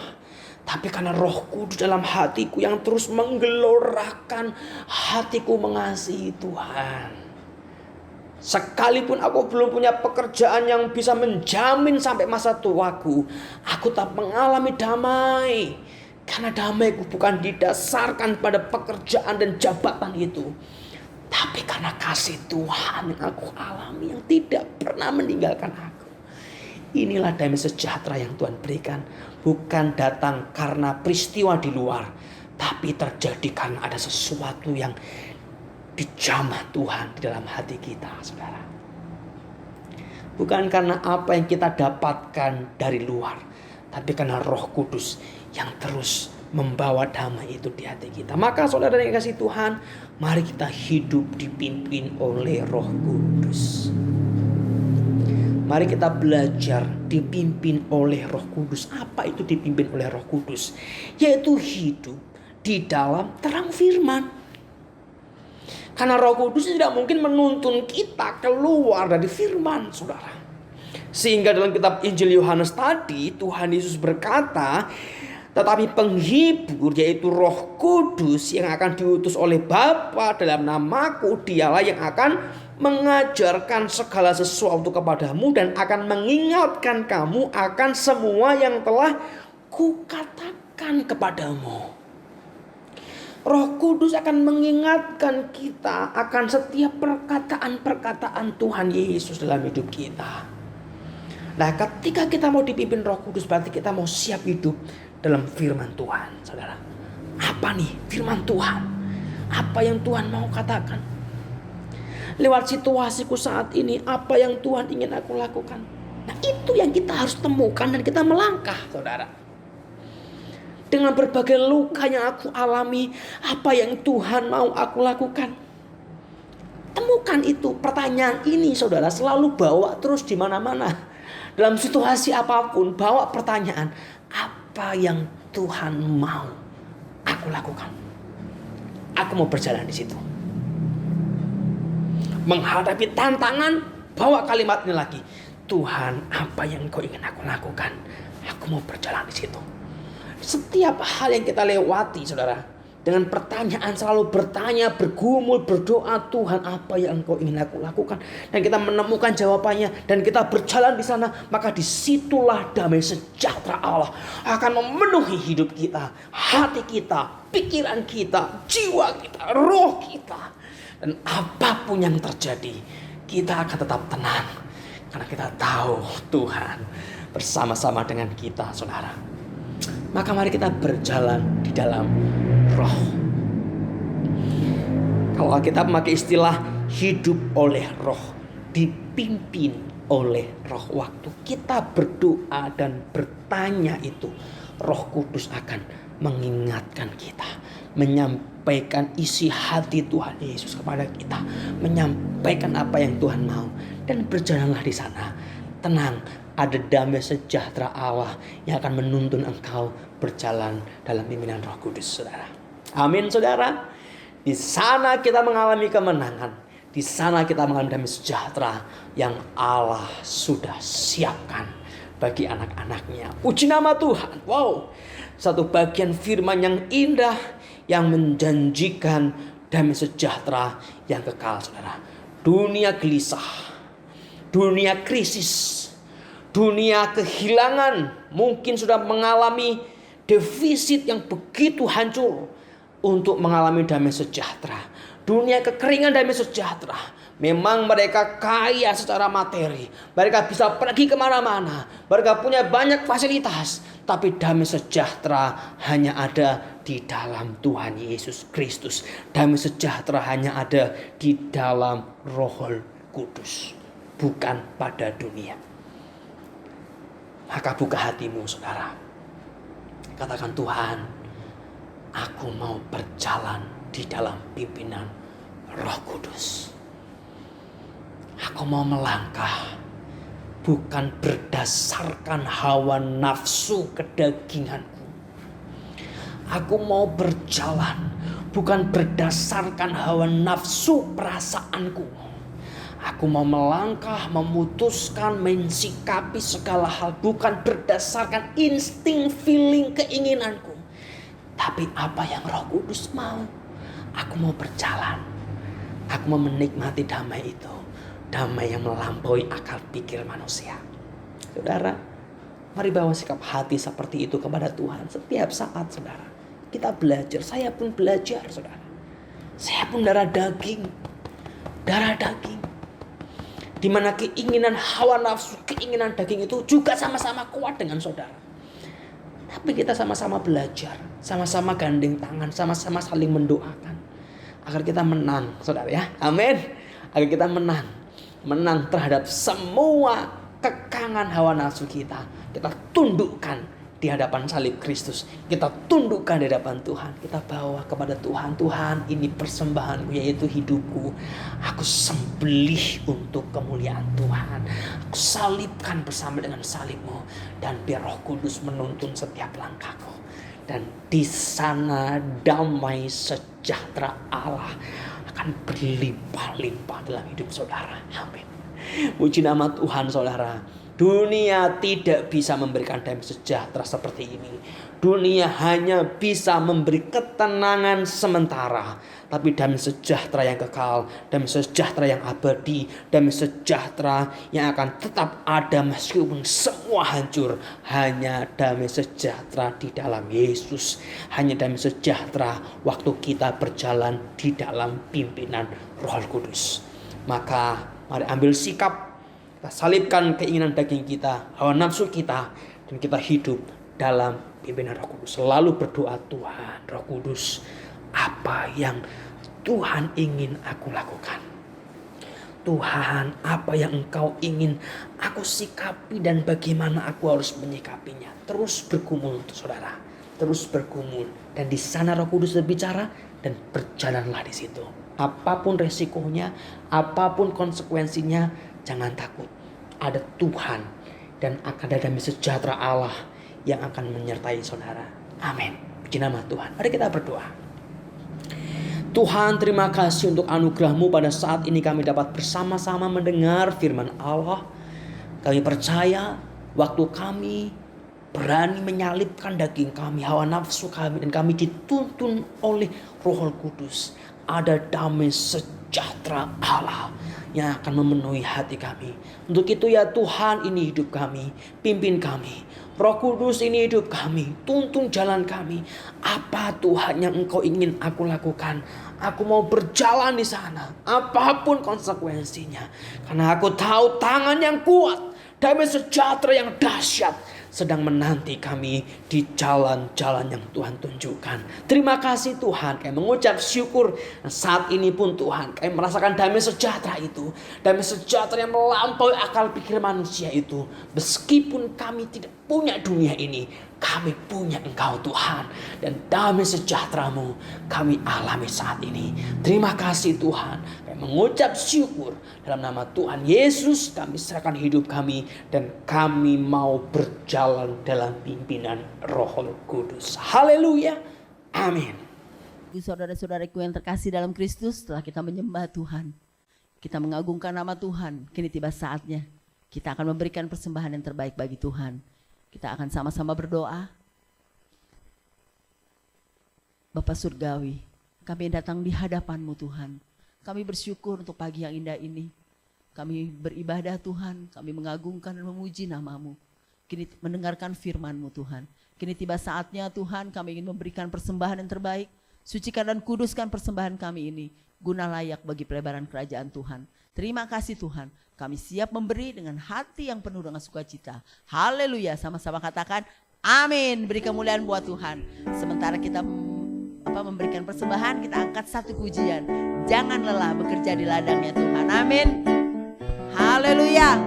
tapi karena Roh Kudus dalam hatiku yang terus menggelorakan hatiku mengasihi Tuhan. Sekalipun aku belum punya pekerjaan yang bisa menjamin sampai masa tuaku, aku tetap mengalami damai. Karena damaiku bukan didasarkan pada pekerjaan dan jabatan itu, tapi karena kasih Tuhan yang aku alami yang tidak pernah meninggalkan aku. Inilah damai sejahtera yang Tuhan berikan. Bukan datang karena peristiwa di luar, tapi terjadi karena ada sesuatu yang dijamah Tuhan di dalam hati kita, saudara. Bukan karena apa yang kita dapatkan dari luar, tapi karena Roh Kudus yang terus membawa damai itu di hati kita. Maka saudara yang kasih Tuhan, mari kita hidup dipimpin oleh Roh Kudus. Mari kita belajar dipimpin oleh Roh Kudus. Apa itu dipimpin oleh Roh Kudus? Yaitu hidup di dalam terang firman. Karena Roh Kudus tidak mungkin menuntun kita keluar dari firman, saudara. Sehingga dalam kitab Injil Yohanes tadi, Tuhan Yesus berkata, tetapi penghibur yaitu Roh Kudus yang akan diutus oleh Bapa dalam namaku, dialah yang akan mengajarkan segala sesuatu kepadamu dan akan mengingatkan kamu akan semua yang telah kukatakan kepadamu. Roh Kudus akan mengingatkan kita akan setiap perkataan-perkataan Tuhan Yesus dalam hidup kita. Nah, ketika kita mau dipimpin Roh Kudus, berarti kita mau siap hidup dalam firman Tuhan, saudara. Apa nih firman Tuhan? Apa yang Tuhan mau katakan? Lewat situasiku saat ini, apa yang Tuhan ingin aku lakukan? Nah, itu yang kita harus temukan dan kita melangkah, saudara. Dengan berbagai luka yang aku alami, apa yang Tuhan mau aku lakukan? Temukan itu. Pertanyaan ini, saudara, selalu bawa terus di mana-mana. Dalam situasi apapun, bawa pertanyaan, apa yang Tuhan mau aku lakukan? Aku mau berjalan di situ. Menghadapi tantangan, bawa kalimat ini lagi. Tuhan, apa yang Kau ingin aku lakukan? Aku mau berjalan di situ. Setiap hal yang kita lewati, saudara, dengan pertanyaan, selalu bertanya, bergumul, berdoa, Tuhan apa yang Engkau ingin aku lakukan? Dan kita menemukan jawabannya dan kita berjalan di sana, maka disitulah damai sejahtera Allah akan memenuhi hidup kita, hati kita, pikiran kita, jiwa kita, roh kita. Dan apapun yang terjadi, kita akan tetap tenang karena kita tahu Tuhan bersama-sama dengan kita, saudara. Maka mari kita berjalan di dalam Roh. Kalau Alkitab memakai istilah hidup oleh Roh, dipimpin oleh Roh. Waktu kita berdoa dan bertanya itu, Roh Kudus akan mengingatkan kita, menyampaikan isi hati Tuhan Yesus kepada kita, menyampaikan apa yang Tuhan mau, dan berjalanlah di sana. Tenang, ada damai sejahtera Allah yang akan menuntun engkau berjalan dalam pimpinan Roh Kudus, saudara. Amin, saudara. Di sana kita mengalami kemenangan. Di sana kita mengalami damai sejahtera yang Allah sudah siapkan bagi anak-anaknya. Puji nama Tuhan. Wow, satu bagian firman yang indah yang menjanjikan damai sejahtera yang kekal, saudara. Dunia gelisah, dunia krisis, dunia kehilangan mungkin sudah mengalami defisit yang begitu hancur untuk mengalami damai sejahtera. Dunia kekeringan, damai sejahtera. Memang mereka kaya secara materi, mereka bisa pergi kemana-mana, mereka punya banyak fasilitas, tapi damai sejahtera hanya ada di dalam Tuhan Yesus Kristus. Damai sejahtera hanya ada di dalam Roh Kudus, bukan pada dunia. Maka buka hatimu, saudara. Katakan, Tuhan, aku mau berjalan di dalam pimpinan Roh Kudus. Aku mau melangkah bukan berdasarkan hawa nafsu kedaginganku. Aku mau berjalan bukan berdasarkan hawa nafsu perasaanku. Aku mau melangkah, memutuskan, mensikapi segala hal bukan berdasarkan insting, feeling, keinginanku. Tapi apa yang Roh Kudus mau. Aku mau berjalan. Aku mau menikmati damai itu. Damai yang melampaui akal pikir manusia. Saudara, mari bawa sikap hati seperti itu kepada Tuhan setiap saat, saudara. Kita belajar, saya pun belajar, saudara. Saya pun darah daging. Di mana keinginan hawa nafsu, keinginan daging itu juga sama-sama kuat dengan saudara. Tapi kita sama-sama belajar, sama-sama gandeng tangan, sama-sama saling mendoakan. Agar kita menang, saudara ya. Amin. Agar kita menang terhadap semua kekangan hawa nafsu kita. Kita tundukkan di hadapan salib Kristus. Kita tundukkan di hadapan Tuhan. Kita bawa kepada Tuhan. Tuhan, ini persembahanku, yaitu hidupku. Aku sembelih untuk kemuliaan Tuhan. Aku salibkan bersama dengan salibmu. Dan biar Roh Kudus menuntun setiap langkahku. Dan di sana damai sejahtera Allah akan berlimpah-limpah dalam hidup saudara. Amin. Puji nama Tuhan, saudara. Dunia tidak bisa memberikan damai sejahtera seperti ini. Dunia hanya bisa memberi ketenangan sementara. Tapi damai sejahtera yang kekal, damai sejahtera yang abadi, damai sejahtera yang akan tetap ada meskipun semua hancur. Hanya damai sejahtera di dalam Yesus. Hanya damai sejahtera waktu kita berjalan di dalam pimpinan Roh Kudus. Maka mari ambil sikap. Kita salibkan keinginan daging kita, hawa nafsu kita, dan kita hidup dalam pimpinan Roh Kudus. Selalu berdoa, Tuhan Roh Kudus, apa yang Tuhan ingin aku lakukan? Tuhan, apa yang Engkau ingin aku sikapi dan bagaimana aku harus menyikapinya? Terus bergumul, saudara. Terus bergumul. Dan di sana Roh Kudus berbicara dan berjalanlah di situ. Apapun resikonya, apapun konsekuensinya, jangan takut. Ada Tuhan dan akan ada damai sejahtera Allah yang akan menyertai saudara. Amin. Puji nama Tuhan. Mari kita berdoa. Tuhan, terima kasih untuk anugerah-Mu pada saat ini kami dapat bersama-sama mendengar firman Allah. Kami percaya waktu kami berani menyalibkan daging kami, hawa nafsu kami, dan kami dituntun oleh Roh Kudus. Ada damai sejahtera Allah yang akan memenuhi hati kami. Untuk itu ya Tuhan, ini hidup kami, pimpin kami. Roh Kudus, ini hidup kami, tuntun jalan kami. Apa Tuhan yang Engkau ingin aku lakukan? Aku mau berjalan di sana, apapun konsekuensinya. Karena aku tahu tangan yang kuat, damai sejahtera yang dahsyat sedang menanti kami di jalan-jalan yang Tuhan tunjukkan. Terima kasih Tuhan, kami mengucap syukur. Saat ini pun Tuhan, kami merasakan damai sejahtera itu. Damai sejahtera yang melampaui akal pikir manusia itu. Meskipun kami tidak punya dunia ini, kami punya Engkau Tuhan. Dan damai sejahtera-Mu kami alami saat ini. Terima kasih Tuhan. Kami mengucap syukur. Dalam nama Tuhan Yesus kami serahkan hidup kami. Dan kami mau berjalan dalam pimpinan Roh Kudus. Haleluya. Amin. Saudara-saudaraku yang terkasih dalam Kristus, setelah kita menyembah Tuhan, kita mengagungkan nama Tuhan, kini tiba saatnya kita akan memberikan persembahan yang terbaik bagi Tuhan. Kita akan sama-sama berdoa. Bapa Surgawi, kami datang di hadapan-Mu Tuhan. Kami bersyukur untuk pagi yang indah ini. Kami beribadah Tuhan, kami mengagungkan dan memuji nama-Mu. Kini mendengarkan firman-Mu Tuhan. Kini tiba saatnya Tuhan, kami ingin memberikan persembahan yang terbaik. Sucikan dan kuduskan persembahan kami ini, guna layak bagi pelebaran kerajaan Tuhan. Terima kasih Tuhan, kami siap memberi dengan hati yang penuh dengan sukacita. Haleluya, sama-sama katakan amin. Beri kemuliaan buat Tuhan. Sementara kita memberikan persembahan, kita angkat satu pujian. Jangan lelah bekerja di ladangnya Tuhan. Amin. Haleluya.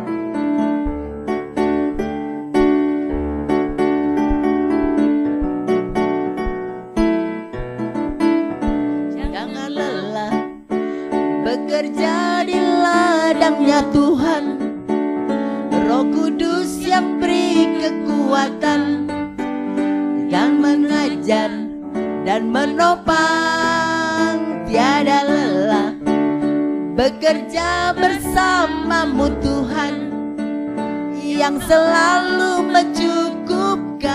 Jangan lelah bekerja di ladangnya Tuhan. Roh Kudus yang beri kekuatan, yang mengajar dan menopang, tiada lelah bekerja bersamamu Tuhan, yang selalu mencukupkan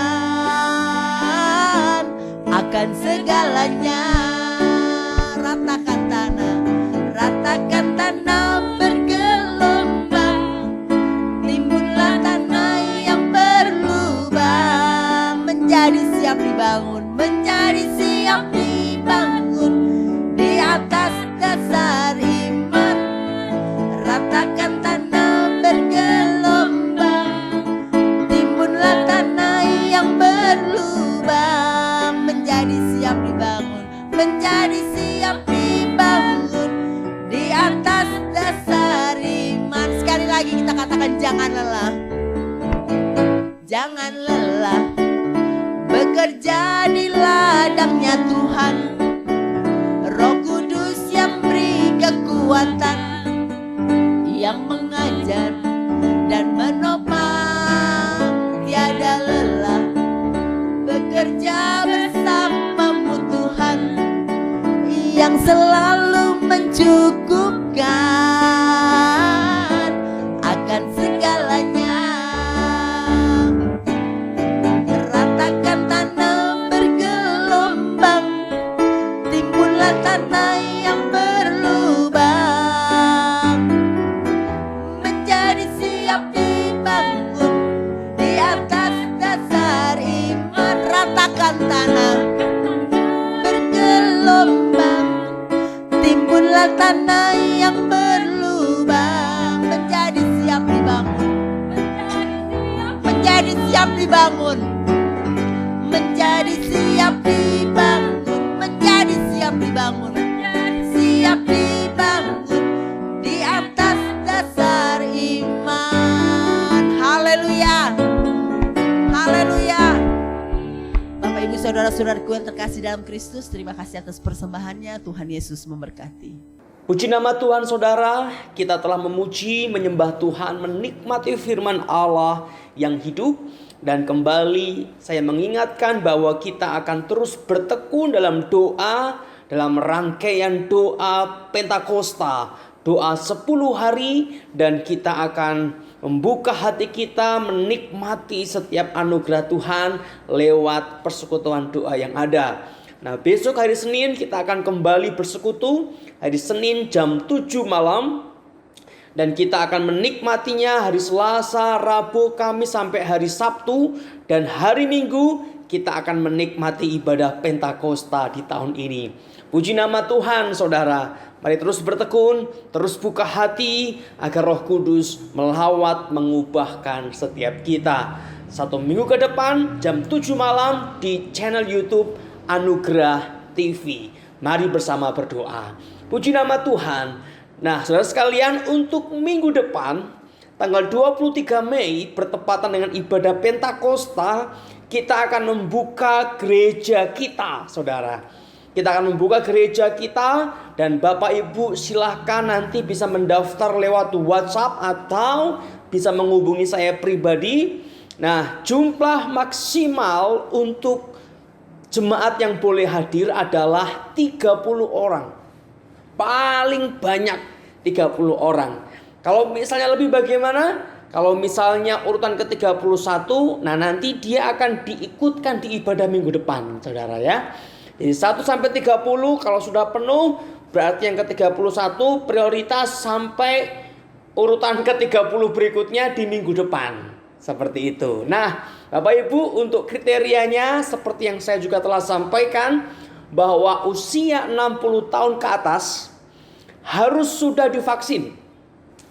akan segalanya. Ratakan tanah bergelombang, timbunlah tanah yang berlubang, menjadi siap dibangun, menjadi siap dibangun di atas dasar iman. Ratakan tanah bergelombang, timbunlah tanah yang berlubang, menjadi siap dibangun, menjadi siap dibangun di atas dasar iman. Sekali lagi kita katakan, jangan lelah, jangan lelah bekerja di ladangnya Tuhan. Roh Kudus yang beri kekuatan, yang mengajar dan menopang, tiada lelah bekerja bersamamu Tuhan, yang selalu mencukupkan akan segalanya. Ratakan tanah bergelombang, timbunlah tanah yang berlubang, menjadi siap dibangun di atas dasar iman. Ratakan tanah bergelombang, timbunlah tanah yang berlubang, menjadi siap dibangun, menjadi siap dibangun, menjadi siap dibangun, menjadi siap dibangun, siap dibangun di atas dasar iman. Haleluya, haleluya. Bapak Ibu saudara-saudaraku yang terkasih dalam Kristus, terima kasih atas persembahannya. Tuhan Yesus memberkati. Puji nama Tuhan saudara, kita telah memuji, menyembah Tuhan, menikmati firman Allah yang hidup. Dan kembali saya mengingatkan bahwa kita akan terus bertekun dalam doa, dalam rangkaian doa Pentakosta, doa 10 hari, dan kita akan membuka hati kita menikmati setiap anugerah Tuhan lewat persekutuan doa yang ada. Nah, besok hari Senin kita akan kembali bersekutu, hari Senin jam 7 malam. Dan kita akan menikmatinya hari Selasa, Rabu, Kamis sampai hari Sabtu. Dan hari Minggu kita akan menikmati ibadah Pentakosta di tahun ini. Puji nama Tuhan saudara. Mari terus bertekun, terus buka hati agar Roh Kudus melawat, mengubahkan setiap kita. 1 minggu ke depan jam 7 malam di channel YouTube Anugerah TV. Mari bersama berdoa. Puji nama Tuhan. Nah, saudara sekalian, untuk minggu depan tanggal 23 Mei bertepatan dengan ibadah Pentakosta, kita akan membuka gereja kita, saudara. Kita akan membuka gereja kita, dan Bapak Ibu silahkan nanti bisa mendaftar lewat WhatsApp atau bisa menghubungi saya pribadi. Nah, jumlah maksimal untuk jemaat yang boleh hadir adalah 30 orang. Paling banyak 30 orang. Kalau misalnya lebih bagaimana? Kalau misalnya urutan ke-31, nah nanti dia akan diikutkan di ibadah minggu depan, saudara ya. Jadi 1 sampai 30 kalau sudah penuh, berarti yang ke-31 prioritas sampai urutan ke-30 berikutnya di minggu depan. Seperti itu. Nah, Bapak Ibu, untuk kriterianya seperti yang saya juga telah sampaikan, bahwa usia 60 tahun ke atas harus sudah divaksin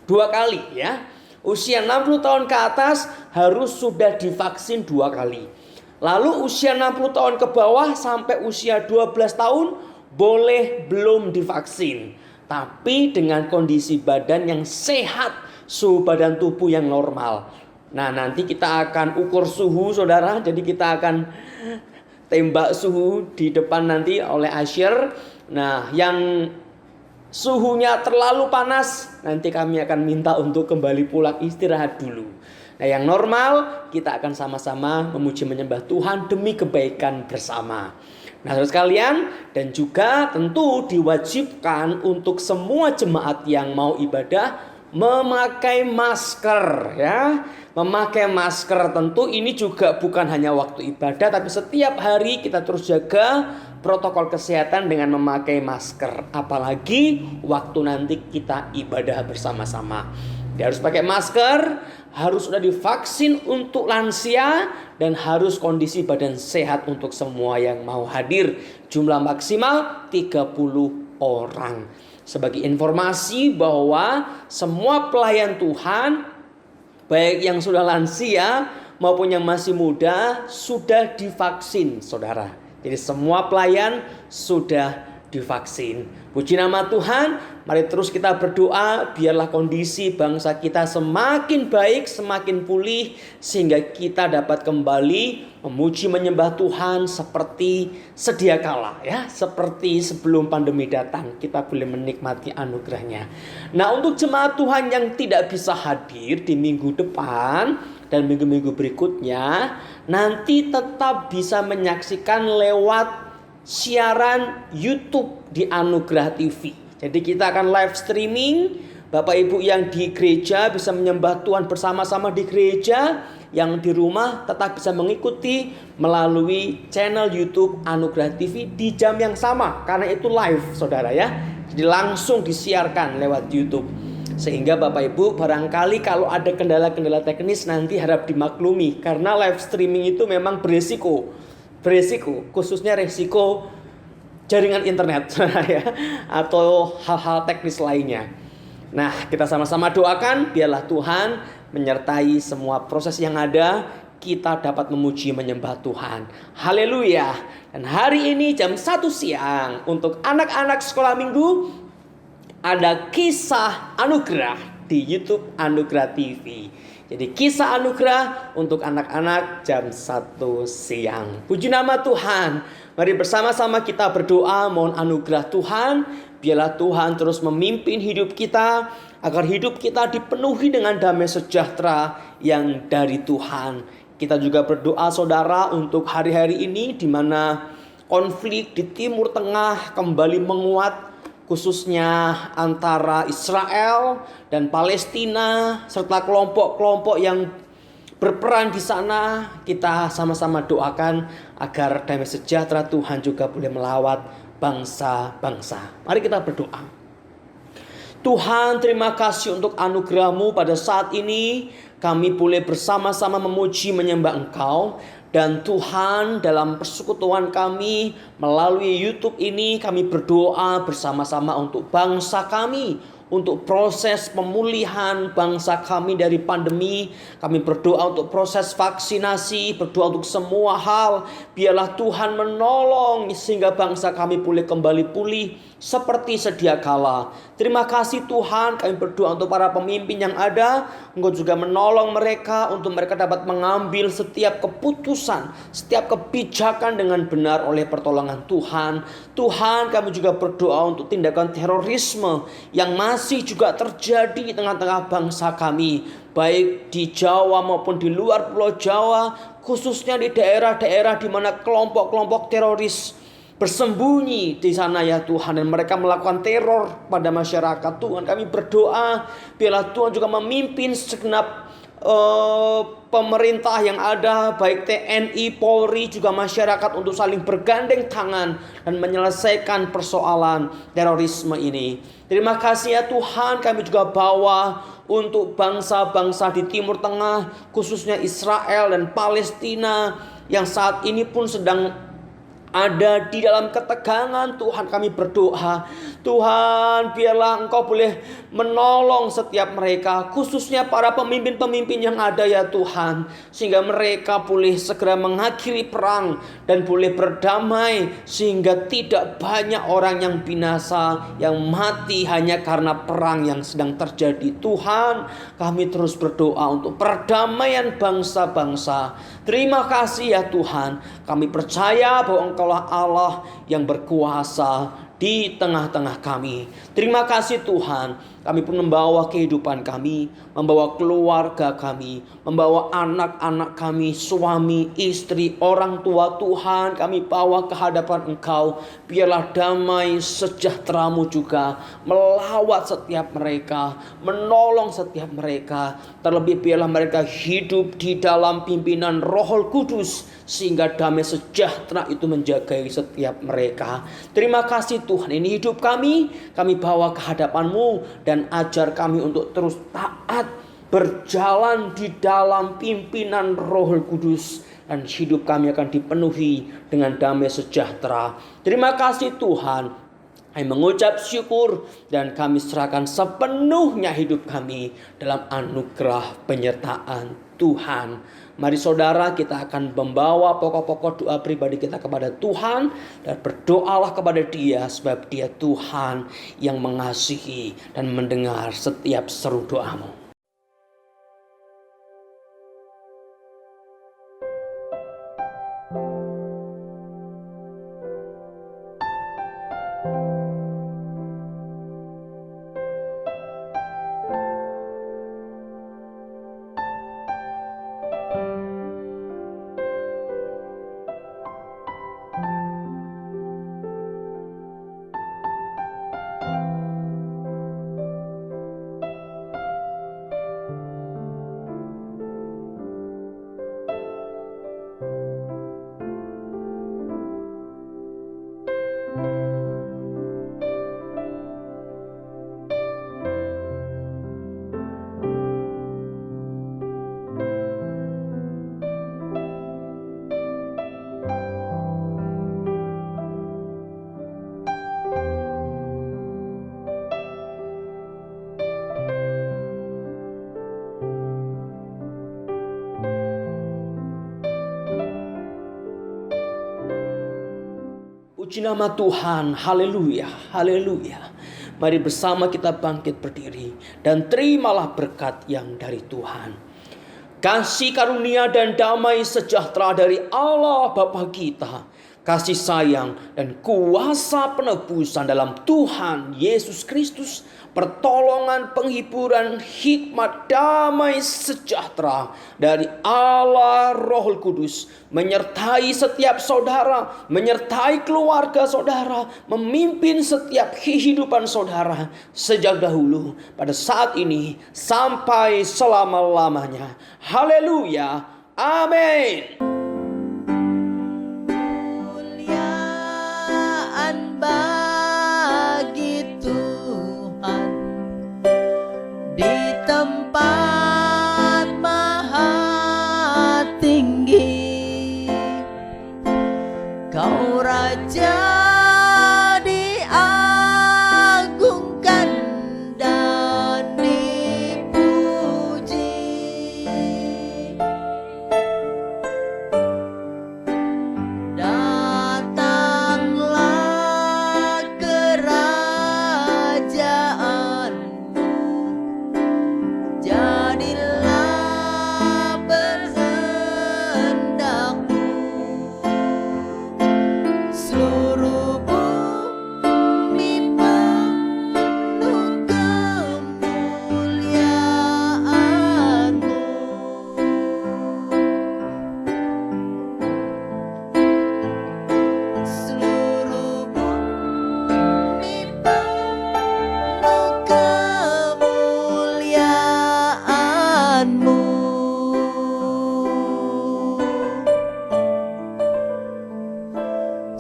2 kali ya. Usia 60 tahun ke atas harus sudah divaksin 2 kali. Lalu usia 60 tahun ke bawah sampai usia 12 tahun boleh belum divaksin, tapi dengan kondisi badan yang sehat, suhu badan tubuh yang normal. Nah, nanti kita akan ukur suhu saudara. Jadi kita akan tembak suhu di depan nanti oleh Asher. Nah, yang suhunya terlalu panas, nanti kami akan minta untuk kembali pulang istirahat dulu. Nah, yang normal kita akan sama-sama memuji menyembah Tuhan demi kebaikan bersama. Nah, saudara sekalian, dan juga tentu diwajibkan untuk semua jemaat yang mau ibadah memakai masker, ya. Memakai masker tentu ini juga bukan hanya waktu ibadah, tapi setiap hari kita terus jaga protokol kesehatan dengan memakai masker. Apalagi waktu nanti kita ibadah bersama-sama. Dia harus pakai masker, harus sudah divaksin untuk lansia, dan harus kondisi badan sehat untuk semua yang mau hadir. Jumlah maksimal 30 orang. Sebagai informasi bahwa semua pelayan Tuhan, baik yang sudah lansia maupun yang masih muda, sudah divaksin, saudara. Jadi semua pelayan sudah divaksin. Puji nama Tuhan. Mari terus kita berdoa biarlah kondisi bangsa kita semakin baik, semakin pulih, sehingga kita dapat kembali memuji menyembah Tuhan seperti sedia kala, ya, seperti sebelum pandemi datang. Kita boleh menikmati anugerahnya. Nah, untuk jemaat Tuhan yang tidak bisa hadir di minggu depan dan minggu-minggu berikutnya, nanti tetap bisa menyaksikan lewat siaran YouTube di Anugerah TV. Jadi kita akan live streaming. Bapak Ibu yang di gereja bisa menyembah Tuhan bersama-sama di gereja. Yang di rumah tetap bisa mengikuti melalui channel YouTube Anugerah TV di jam yang sama. Karena itu live, saudara, ya. Jadi langsung disiarkan lewat YouTube. Sehingga Bapak Ibu barangkali kalau ada kendala-kendala teknis nanti harap dimaklumi. Karena live streaming itu memang beresiko, khususnya resiko jaringan internet ya, atau hal-hal teknis lainnya. Nah, kita sama-sama doakan biarlah Tuhan menyertai semua proses yang ada, kita dapat memuji menyembah Tuhan. Haleluya. Dan hari ini jam 1 siang untuk anak-anak sekolah minggu ada kisah anugerah di YouTube Anugerah TV. Jadi kisah anugerah untuk anak-anak jam 1 siang. Puji nama Tuhan. Mari bersama-sama kita berdoa mohon anugerah Tuhan. Biarlah Tuhan terus memimpin hidup kita, agar hidup kita dipenuhi dengan damai sejahtera yang dari Tuhan. Kita juga berdoa saudara untuk hari-hari ini di mana konflik di Timur Tengah kembali menguat, khususnya antara Israel dan Palestina serta kelompok-kelompok yang berperan di sana. Kita sama-sama doakan agar damai sejahtera Tuhan juga boleh melawat bangsa-bangsa. Mari kita berdoa. Tuhan, terima kasih untuk anugerah-Mu pada saat ini. Kami boleh bersama-sama memuji menyembah Engkau. Dan Tuhan, dalam persekutuan kami melalui YouTube ini, kami berdoa bersama-sama untuk bangsa kami, untuk proses pemulihan bangsa kami dari pandemi. Kami berdoa untuk proses vaksinasi, berdoa untuk semua hal. Biarlah Tuhan menolong sehingga bangsa kami boleh kembali pulih seperti sedia kala. Terima kasih Tuhan, kami berdoa untuk para pemimpin yang ada. Engkau juga menolong mereka untuk mereka dapat mengambil setiap keputusan, setiap kebijakan dengan benar oleh pertolongan Tuhan. Tuhan, kami juga berdoa untuk tindakan terorisme yang masih juga terjadi di tengah-tengah bangsa kami, baik di Jawa maupun di luar Pulau Jawa, khususnya di daerah-daerah di mana kelompok-kelompok teroris bersembunyi di sana ya Tuhan, dan mereka melakukan teror pada masyarakat. Tuhan, kami berdoa biarlah Tuhan juga memimpin segenap pemerintah yang ada, baik TNI, Polri, juga masyarakat untuk saling bergandeng tangan dan menyelesaikan persoalan terorisme ini. Terima kasih ya Tuhan, kami juga bawa untuk bangsa-bangsa di Timur Tengah, khususnya Israel dan Palestina yang saat ini pun sedang ada di dalam ketegangan. Tuhan, kami berdoa, Tuhan, biarlah Engkau boleh menolong setiap mereka, khususnya para pemimpin-pemimpin yang ada ya Tuhan, sehingga mereka boleh segera mengakhiri perang dan boleh berdamai, sehingga tidak banyak orang yang binasa, yang mati hanya karena perang yang sedang terjadi. Tuhan, kami terus berdoa untuk perdamaian bangsa-bangsa. Terima kasih ya Tuhan, kami percaya bahwa Engkaulah Allah yang berkuasa di tengah-tengah kami. Terima kasih Tuhan, kami pun membawa kehidupan kami, membawa keluarga kami, membawa anak-anak kami, suami, istri, orang tua Tuhan, kami bawa ke hadapan Engkau. Biarlah damai sejahtera-Mu juga melawat setiap mereka, menolong setiap mereka. Terlebih biarlah mereka hidup di dalam pimpinan Roh Kudus, sehingga damai sejahtera itu menjagai setiap mereka. Terima kasih Tuhan, ini hidup kami bawa ke hadapan-Mu, dan ajar kami untuk terus taat berjalan di dalam pimpinan Roh Kudus, dan hidup kami akan dipenuhi dengan damai sejahtera. Terima kasih Tuhan, kami mengucap syukur dan kami serahkan sepenuhnya hidup kami dalam anugerah penyertaan Tuhan. Mari saudara, kita akan membawa pokok-pokok doa pribadi kita kepada Tuhan, dan berdoalah kepada Dia, sebab Dia Tuhan yang mengasihi dan mendengar setiap seru doamu. Puji nama Tuhan, haleluya, haleluya. Mari bersama kita bangkit berdiri dan terimalah berkat yang dari Tuhan. Kasih karunia dan damai sejahtera dari Allah Bapa kita, kasih sayang dan kuasa penebusan dalam Tuhan Yesus Kristus, pertolongan, penghiburan, hikmat, damai sejahtera dari Allah Roh Kudus menyertai setiap saudara, menyertai keluarga saudara, memimpin setiap kehidupan saudara sejak dahulu, pada saat ini, sampai selama-lamanya. Haleluya, amin. Kau Raja diagungkan dan dipuji. Datanglah kerajaanmu, jadilah berhendakmu. Seluruh bumi penuh kemuliaan-Mu. Seluruh bumi penuh kemuliaan-Mu.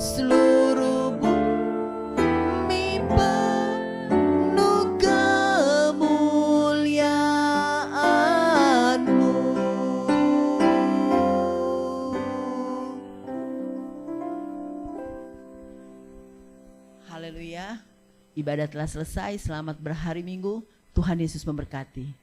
Seluruh bumi penuh kemuliaan-Mu. Haleluya. Ibadah telah selesai. Selamat berhari Minggu. Tuhan Yesus memberkati.